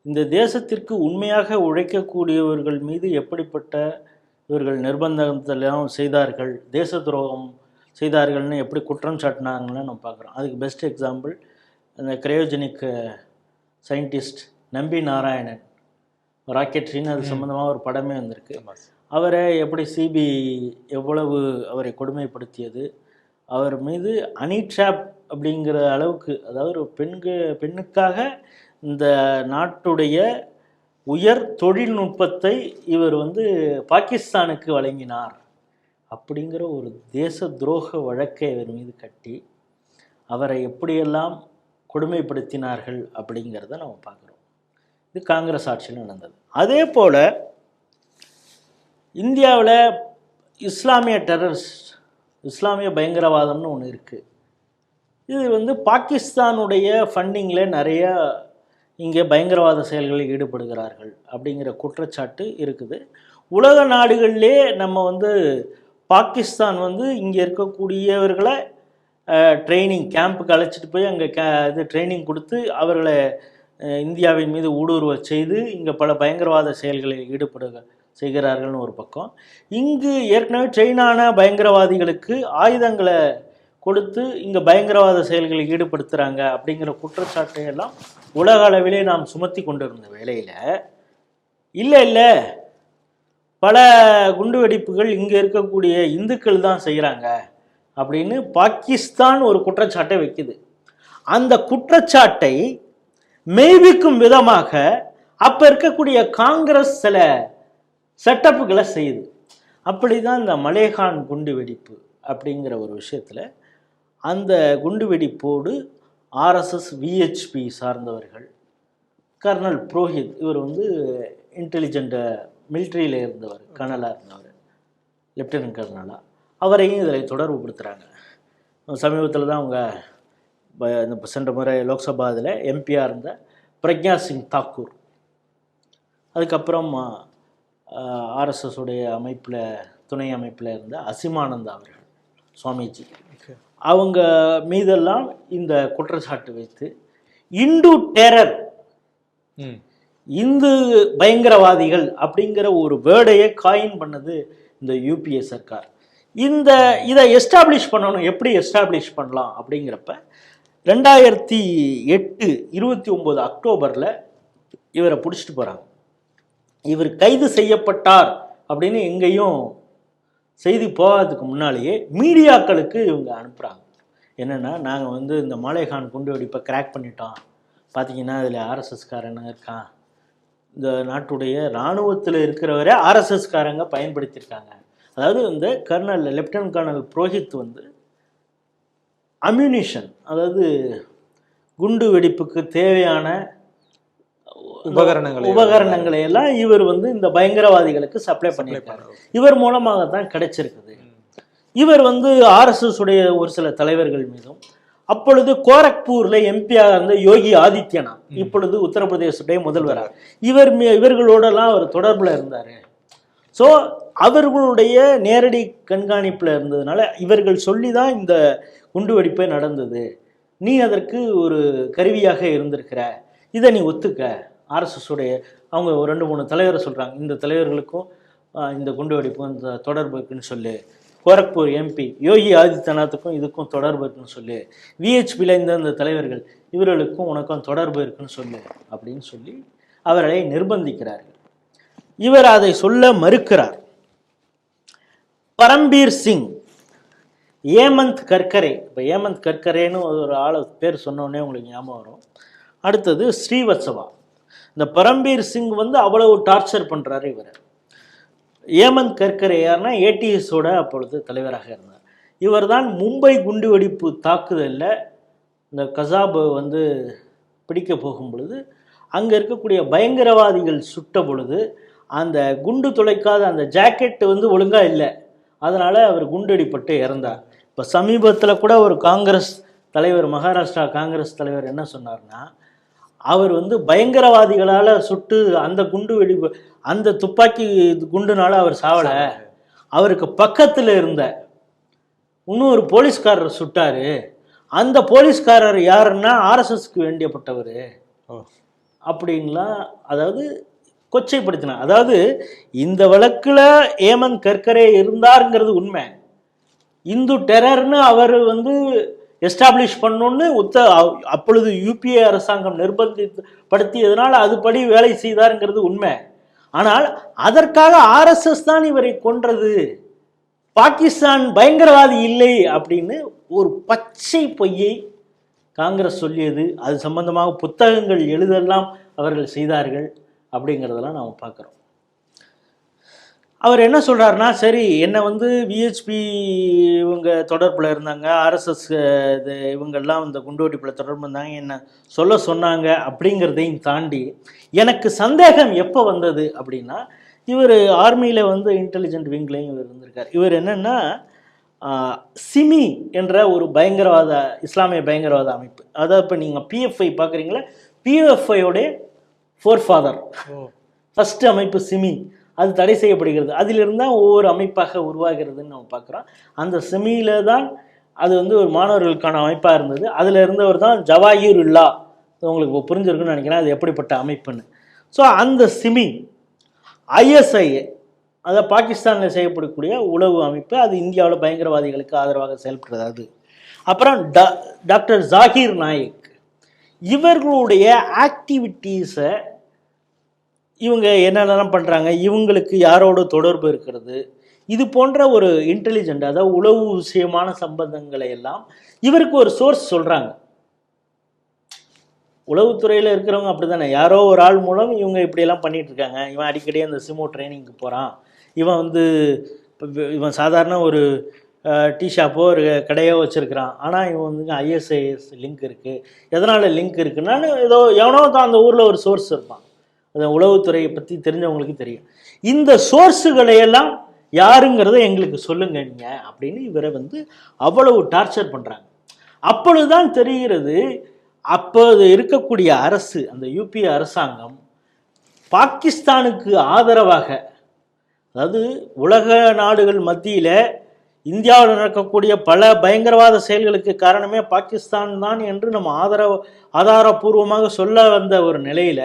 இந்த தேசத்திற்கு உண்மையாக உழைக்கக்கூடியவர்கள் மீது எப்படிப்பட்ட இவர்கள் நிர்பந்தத்தெல்லாம் செய்தார்கள், தேச துரோகம் செய்தார்கள்னு எப்படி குற்றம் சாட்டினாங்கன்னு நம்ம பார்க்குறோம். அதுக்கு பெஸ்ட் எக்ஸாம்பிள் அந்த கிரையோஜெனிக் சயின்டிஸ்ட் நம்பி நாராயணன், ராக்கெட்ரின்னு அது சம்மந்தமாக ஒரு படமே வந்திருக்கு. அவரை எப்படி சிபிஐ எவ்வளவு அவரை கொடுமைப்படுத்தியது, அவர் மீது அனி ட்ராப் அப்படிங்கிற அளவுக்கு, அதாவது ஒரு பெண்ணுக்காக இந்த நாட்டுடைய உயர் தொழில்நுட்பத்தை இவர் வந்து பாகிஸ்தானுக்கு வழங்கினார் அப்படிங்கிற ஒரு தேச துரோக வழக்கை இவர் மீது கட்டி அவரை எப்படியெல்லாம் கொடுமைப்படுத்தினார்கள் அப்படிங்கிறத நம்ம பார்க்குறோம். இது காங்கிரஸ் ஆட்சியில் நடந்தது. அதே போல் இந்தியாவில் இஸ்லாமிய டெரரிஸ்ட், இஸ்லாமிய பயங்கரவாதம்னு ஒன்று இருக்குது. இது வந்து பாகிஸ்தானுடைய ஃபண்டிங்கில் நிறைய இங்கே பயங்கரவாத செயல்களில் ஈடுபடுகிறார்கள் அப்படிங்கிற குற்றச்சாட்டு இருக்குது. உலக நாடுகளிலே நம்ம வந்து பாகிஸ்தான் வந்து இங்கே இருக்கக்கூடியவர்களை ட்ரைனிங் கேம்புக்கு அழைச்சிட்டு போய் அங்கே இது ட்ரைனிங் கொடுத்து அவர்களை இந்தியாவின் மீது ஊடுருவ செய்து இங்கே பல பயங்கரவாத செயல்களில் செய்கிறார்கள்னு ஒரு பக்கம். இங்கு ஏற்கனவே ட்ரெயினான பயங்கரவாதிகளுக்கு ஆயுதங்களை கொடுத்து இங்கே பயங்கரவாத செயல்களில் ஈடுபடுத்துகிறாங்க அப்படிங்கிற குற்றச்சாட்டை எல்லாம் உலக அளவிலே நாம் சுமத்தி கொண்டு இருந்த வேளையில் இல்லை பல குண்டுவெடிப்புகள் இங்கே இருக்கக்கூடிய இந்துக்கள் தான் செய்கிறாங்க அப்படின்னு பாகிஸ்தான் ஒரு குற்றச்சாட்டை வைக்குது. அந்த குற்றச்சாட்டை மெய்விக்கும் விதமாக அப்போ இருக்கக்கூடிய காங்கிரஸ் சில செட்டப்புகளை செய்யுது. அப்படி தான் இந்த மலேகான் குண்டு வெடிப்பு அப்படிங்கிற ஒரு விஷயத்தில் அந்த குண்டு வெடிப்போடு RSS VHP சார்ந்தவர்கள், கர்னல் புரோஹித் இவர் வந்து இன்டெலிஜென்ட் மிலிட்ரியில் இருந்தவர், கர்னலாக இருந்தவர், லெப்டினன்ட் கர்னலாக, அவரையும் இதில் தொடர்பு படுத்துகிறாங்க. சமீபத்தில் தான் அவங்க இந்த சென்ற முறை லோக்சபா இதில் எம்பியாக இருந்த பிரக்யா சிங் தாக்கூர், அதுக்கப்புறம் ஆர்எஸ்எஸ் உடைய அமைப்பில் துணை அமைப்பில் இருந்த அசிமானந்தா அவர்கள், சுவாமிஜி, அவங்க மீதெல்லாம் இந்த குற்றச்சாட்டு வைத்து இந்து டெரர், இந்து பயங்கரவாதிகள் அப்படிங்கிற ஒரு வேர்டையே காயின் பண்ணது இந்த யூபிஏ சர்க்கார். இதை எஸ்டாப்ளிஷ் பண்ணணும், எப்படி எஸ்டாப்ளிஷ் பண்ணலாம் அப்படிங்கிறப்ப 2008 29 அக்டோபரில் இவரை பிடிச்சிட்டு போகிறாங்க. இவர் கைது செய்யப்பட்டார் அப்படின்னு எங்கேயும் செய்தி போகாததுக்கு முன்னாலேயே மீடியாக்களுக்கு இவங்க அனுப்புகிறாங்க. என்னென்னா, நாங்கள் இந்த மாலேகான் குண்டு வெடிப்பை கிராக் பண்ணிட்டோம், பார்த்தீங்கன்னா அதில் ஆர்எஸ்எஸ்காரங்க இருக்கான், இந்த நாட்டுடைய இராணுவத்தில் இருக்கிறவரை ஆர்எஸ்எஸ்காரங்க பயன்படுத்தியிருக்காங்க. அதாவது இந்த லெப்டினன்ட் கர்னல் புரோஹித் அம்யூனிஷன், அதாவது குண்டு வெடிப்புக்கு தேவையான உபகரணங்களை எல்லாம் இவர் இந்த பயங்கரவாதிகளுக்கு சப்ளை பண்ணியிருக்காரு. இவர் மூலமாக தான் கிடைச்சிருக்குது. இவர் ஆர்எஸ்எஸ் உடைய ஒரு சில தலைவர்கள் மீதும், அப்பொழுது கோரக்பூர்ல எம்பியாக இருந்த யோகி ஆதித்யநாத், இப்பொழுது உத்தரப்பிரதேசத்துடைய முதல்வராக, இவர்களோடலாம் அவர் தொடர்புல இருந்தாரு. ஸோ அவர்களுடைய நேரடி கண்காணிப்பில் இருந்ததுனால இவர்கள் சொல்லி தான் இந்த குண்டுவெடிப்பே நடந்தது, நீ அதற்கு ஒரு கருவியாக இருந்திருக்கிற, இதை நீ ஒத்துக்க. ஆர்எஸ்எஸ் உடைய அவங்க ஒரு 2-3 தலைவரை சொல்கிறாங்க, இந்த தலைவர்களுக்கும் இந்த குண்டுவெடிப்பும் இந்த தொடர்பு இருக்குன்னு சொல்லு, கோரக்பூர் எம்பி யோகி ஆதித்யநாத்துக்கும் இதுக்கும் தொடர்பு இருக்குன்னு சொல்லு, விஹெச்பியில் இந்த தலைவர்கள் இவர்களுக்கும் உனக்கும் தொடர்பு இருக்குன்னு சொல்லு அப்படின்னு சொல்லி அவர்களை நிர்பந்திக்கிறார்கள். இவர் அதை சொல்ல மறுக்கிறார். பரம்பீர் சிங், ஏமந்த் கர்கரே, இப்போ ஏமந்த் கர்கரேன்னு ஒரு ஆளை பேர் சொன்னோடனே உங்களுக்கு ஞாபகம் வரும். அடுத்தது ஸ்ரீவத்சவா. இந்த பரம்பீர் சிங் அவ்வளவு டார்ச்சர் பண்ணுறாரு இவர். ஏமந்த் கர்கரே யாருன்னா ஏடிஎஸோட அப்பொழுது தலைவராக இருந்தார். இவர் தான் மும்பை குண்டுவெடிப்பு தாக்குதலில் இந்த கசாபை பிடிக்க போகும் பொழுது அங்கே இருக்கக்கூடிய பயங்கரவாதிகள் சுட்ட பொழுது அந்த குண்டு துளைக்காத அந்த ஜாக்கெட் ஒழுங்காக இல்லை, அதனால் அவர் குண்டடிப்பட்டு இறந்தார். இப்போ சமீபத்தில் கூட ஒரு காங்கிரஸ் தலைவர், மகாராஷ்டிரா காங்கிரஸ் தலைவர் என்ன சொன்னார்னா, அவர் பயங்கரவாதிகளால் சுட்டு அந்த குண்டு வெடிப்பு அந்த துப்பாக்கி குண்டுனால அவர் சாவலை, அவருக்கு பக்கத்தில் இருந்த இன்னொரு போலீஸ்காரர் சுட்டாரு, அந்த போலீஸ்காரர் யாருன்னா ஆர்எஸ்எஸ்க்கு வேண்டியப்பட்டவர் அப்படின்லாம் அதாவது கொச்சைப்படுத்தினார். அதாவது இந்த வழக்கில் ஏமந்த் கர்கரே இருந்தாருங்கிறது உண்மை, இந்து டெரர்னு அவர் எஸ்டாப்ளிஷ் பண்ணணும்னு அப்பொழுது யூபிஏ அரசாங்கம் நிர்பந்தப்படுத்தியதுனால அதுபடி வேலை செய்தாருங்கிறது உண்மை. ஆனால் அதற்காக ஆர்எஸ்எஸ் தான் இவரை கொன்றது, பாகிஸ்தான் பயங்கரவாதி இல்லை அப்படின்னு ஒரு பச்சை பொய்யை காங்கிரஸ் சொல்லியது, அது சம்பந்தமாக புத்தகங்கள் எழுதெல்லாம் அவர்கள் செய்தார்கள் அப்படிங்கிறதெல்லாம் நாம் பார்க்குறோம். அவர் என்ன சொல்கிறாருன்னா, சரி என்னை விஹெச்பி இவங்க தொடர்பில் இருந்தாங்க, ஆர்எஸ்எஸ் இவங்கெல்லாம் இந்த குண்டுவெடிப்பில் தொடர்பு இருந்தாங்க, என்ன சொல்ல சொன்னாங்க அப்படிங்கிறதையும் தாண்டி எனக்கு சந்தேகம் எப்போ வந்தது அப்படின்னா, இவர் ஆர்மியில் இன்டெலிஜென்ட் விங்லேயும் இவர் இருந்திருக்கார். இவர் என்னென்னா சிமி என்ற ஒரு பயங்கரவாத இஸ்லாமிய பயங்கரவாத அமைப்பு, அதாவது இப்போ நீங்கள் பிஎஃப்ஐ பார்க்குறீங்களா, பிஎஃப்ஐயோடைய ஃபோர்ஃபாதர் ஃபஸ்ட்டு அமைப்பு சிமி, அது தடை செய்யப்படுகிறது. அதிலிருந்து தான் ஒவ்வொரு அமைப்பாக உருவாகிறதுன்னு நம்ம பார்க்குறோம். அந்த சிமியில் தான் அது ஒரு மாணவர்களுக்கான அமைப்பாக இருந்தது. அதில் இருந்தவர் தான் ஜவாஹிருல்லா, உங்களுக்கு புரிஞ்சிருக்குன்னு நினைக்கிறேன் அது எப்படிப்பட்ட அமைப்புன்னு. ஸோ அந்த சிமி ஐஎஸ்ஐ, அதை பாகிஸ்தானில் செய்யப்படக்கூடிய உளவு அமைப்பு, அது இந்தியாவில் பயங்கரவாதிகளுக்கு ஆதரவாக செயல்படுறது. அது அப்புறம் டாக்டர் ஜாகிர் நாயக், இவர்களுடைய ஆக்டிவிட்டீஸை இவங்க என்னென்னலாம் பண்ணுறாங்க, இவங்களுக்கு யாரோட தொடர்பு இருக்கிறது, இது போன்ற ஒரு இன்டெலிஜென்ட், அதாவது உளவு விஷயமான சம்பந்தங்களை எல்லாம் இவருக்கு ஒரு சோர்ஸ் சொல்கிறாங்க. உளவுத்துறையில் இருக்கிறவங்க அப்படி தானே, யாரோ ஒரு ஆள் மூலம் இவங்க இப்படியெல்லாம் பண்ணிகிட்டு இருக்காங்க, இவன் அடிக்கடி அந்த சிமோ ட்ரைனிங்க்கு போகிறான், இவன் சாதாரண ஒரு டீ ஷாப்போ ஒரு கடையோ வச்சுருக்கிறான், ஆனால் இவன் ஐஎஸ்ஐஎஸ் லிங்க் இருக்குது. எதனால் லிங்க் இருக்குன்னா, ஏதோ எவனோ தான் அந்த ஊரில் ஒரு சோர்ஸ் இருப்பான், அந்த உளவுத்துறையை பற்றி தெரிஞ்சவங்களுக்கு தெரியும். இந்த சோர்ஸுகளையெல்லாம் யாருங்கிறத எங்களுக்கு சொல்லுங்க நீங்கள் அப்படின்னு இவரை அவ்வளவு டார்ச்சர் பண்ணுறாங்க. அப்பொழுதுதான் தெரிகிறது அப்போது இருக்கக்கூடிய அரசு, அந்த யூபி அரசாங்கம் பாகிஸ்தானுக்கு ஆதரவாக, அதாவது உலக நாடுகள் மத்தியில் இந்தியாவில் நடக்கக்கூடிய பல பயங்கரவாத செயல்களுக்கு காரணமே பாகிஸ்தான் தான் என்று நம்ம ஆதாரபூர்வமாக சொல்ல வந்த ஒரு நிலையில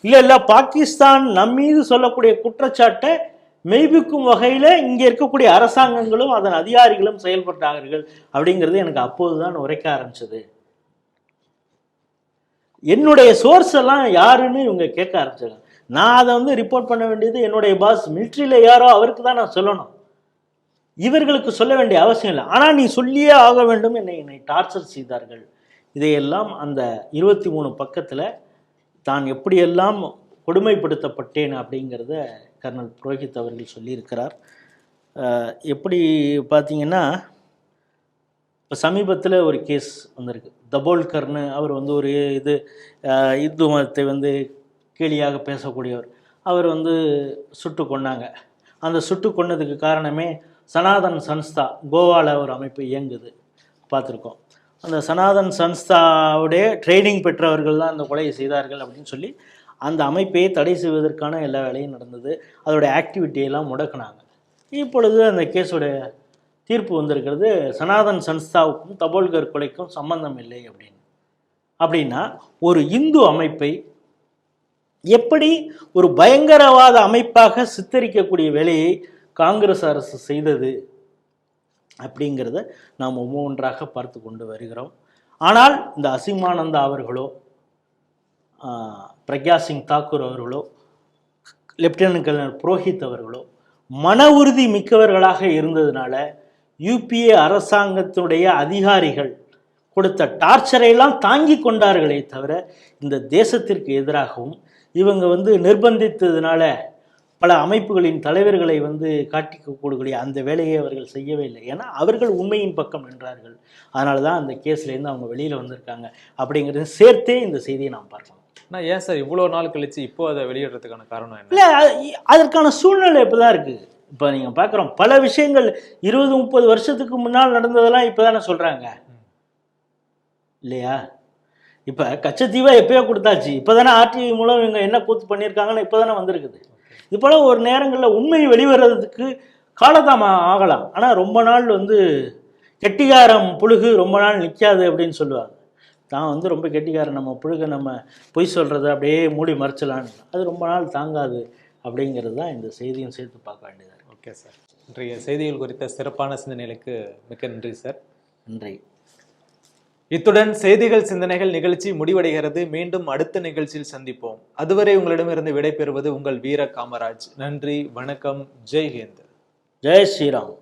இல்லை பாகிஸ்தான் நம்மீது சொல்லக்கூடிய குற்றச்சாட்டை மெய்பிக்கும் வகையில் இங்கே இருக்கக்கூடிய அரசாங்கங்களும் அதன் அதிகாரிகளும் செயல்பட்டார்கள் அப்படிங்கிறது எனக்கு அப்போதுதான் உரைக்க ஆரம்பிச்சது. என்னுடைய சோர்ஸ் எல்லாம் யாருன்னு இவங்க கேட்க ஆரம்பிச்சாங்க. நான் அதை ரிப்போர்ட் பண்ண வேண்டியது என்னுடைய பாஸ், மிலிட்ரியில் யாரோ அவருக்கு தான் நான் சொல்லணும், இவர்களுக்கு சொல்ல வேண்டிய அவசியம் இல்லை. ஆனால் நீ சொல்லியே ஆக வேண்டும், என்னை டார்ச்சர் செய்தார்கள். இதையெல்லாம் அந்த 23 பக்கத்தில் தான் எப்படியெல்லாம் கொடுமைப்படுத்தப்பட்டேன் அப்படிங்கிறத கர்னல் புரோஹித் அவர்கள் சொல்லியிருக்கிறார். எப்படி பார்த்தீங்கன்னா, இப்போ சமீபத்தில் ஒரு கேஸ் வந்திருக்கு. தபோல்கர்னு அவர் ஒரு இந்து மதத்தை கேலியாக பேசக்கூடியவர். அவர் சுட்டு கொன்னாங்க. அந்த சுட்டு கொன்னதுக்கு காரணமே சனாதன் சன்ஸ்தா, கோவாவில் ஒரு அமைப்பு இயங்குது, பார்த்துருக்கோம். அந்த சனாதன் சன்ஸ்தாவுடைய ட்ரைனிங் பெற்றவர்கள் தான் அந்த கொலையை செய்தார்கள் அப்படின்னு சொல்லி அந்த அமைப்பையே தடை செய்வதற்கான எல்லா வேலையும் நடந்தது. அதோடைய ஆக்டிவிட்டியெல்லாம் முடக்கினாங்க. இப்பொழுது அந்த கேஸோடைய தீர்ப்பு வந்திருக்கிறது, சனாதன் சன்ஸ்தாவுக்கும் தபோல்கர் கொலைக்கும் சம்பந்தம் இல்லை அப்படின்னு. அப்படின்னா ஒரு இந்து அமைப்பை எப்படி ஒரு பயங்கரவாத அமைப்பாக சித்தரிக்கக்கூடிய வேலையை காங்கிரஸ் அரசு செய்தது அப்படிங்கிறத நாம் ஒவ்வொன்றாக பார்த்து கொண்டு வருகிறோம். ஆனால் இந்த அசீமானந்தா அவர்களோ, பிரக்யா சிங் தாக்கூர் அவர்களோ, லெப்டினன்ட் கர்னல் புரோஹித் அவர்களோ மன உறுதி மிக்கவர்களாக இருந்ததுனால யூபிஏ அரசாங்கத்தினுடைய அதிகாரிகள் கொடுத்த டார்ச்சரையெல்லாம் தாங்கி கொண்டார்களே தவிர இந்த தேசத்திற்கு எதிராகவும் இவங்க நிர்பந்தித்ததுனால பல அமைப்புகளின் தலைவர்களை காட்டி கொடுக்கக்கூடிய அந்த வேலையை அவர்கள் செய்யவே இல்லை. ஏன்னா அவர்கள் உண்மையின் பக்கம் நின்றார்கள். அதனால தான் அந்த கேஸ்லேருந்து அவங்க வெளியில் வந்திருக்காங்க அப்படிங்கிறது சேர்த்தே இந்த செய்தியை நாம் பார்க்கலாம். ஆனால் ஏன் சார் இவ்வளோ நாள் கழிச்சு இப்போ அதை வெளியிடுறதுக்கான காரணம் என்ன? இல்லை, அதற்கான சூழ்நிலை இப்போ தான் இருக்குது. இப்போ நீங்கள் பார்க்குறோம், பல விஷயங்கள் 20-30 வருஷத்துக்கு முன்னால் நடந்ததெல்லாம் இப்போ தானே சொல்கிறாங்க இல்லையா? இப்போ கச்சத்தீவை எப்பயோ கொடுத்தாச்சு, இப்போ தானே ஆர்டிஐ மூலம் இவங்க என்ன கூத்து பண்ணியிருக்காங்கன்னு இப்போ தானே வந்திருக்குது. இது போல் ஒரு நேரங்களில் உண்மை வெளிவரதுக்கு காலதாமம் ஆகலாம். ஆனால் ரொம்ப நாள் கெட்டிகாரம் புழுகு ரொம்ப நாள் நிற்காது அப்படின்னு சொல்லுவாங்க. தான் ரொம்ப கெட்டிக்காரன், நம்ம புழுக நம்ம பொய் சொல்கிறத அப்படியே மூடி மறைச்சலான்னு, அது ரொம்ப நாள் தாங்காது அப்படிங்கிறது தான் இந்த செய்தியும் சேர்த்து பார்க்க வேண்டியது. ஓகே சார், இன்றைய செய்திகள் குறித்த சிறப்பான சிந்தனைகளுக்கு மிக்க நன்றி சார். நன்றி. இத்துடன் செய்திகள் சிந்தனைகள் நிகழ்ச்சி முடிவடைகிறது. மீண்டும் அடுத்த நிகழ்ச்சியில் சந்திப்போம். அதுவரை உங்களிடமிருந்து விடைபெறுவது உங்கள் வீர காமராஜ். நன்றி, வணக்கம், ஜெய் ஹிந்த், ஜெய் ஸ்ரீராம்.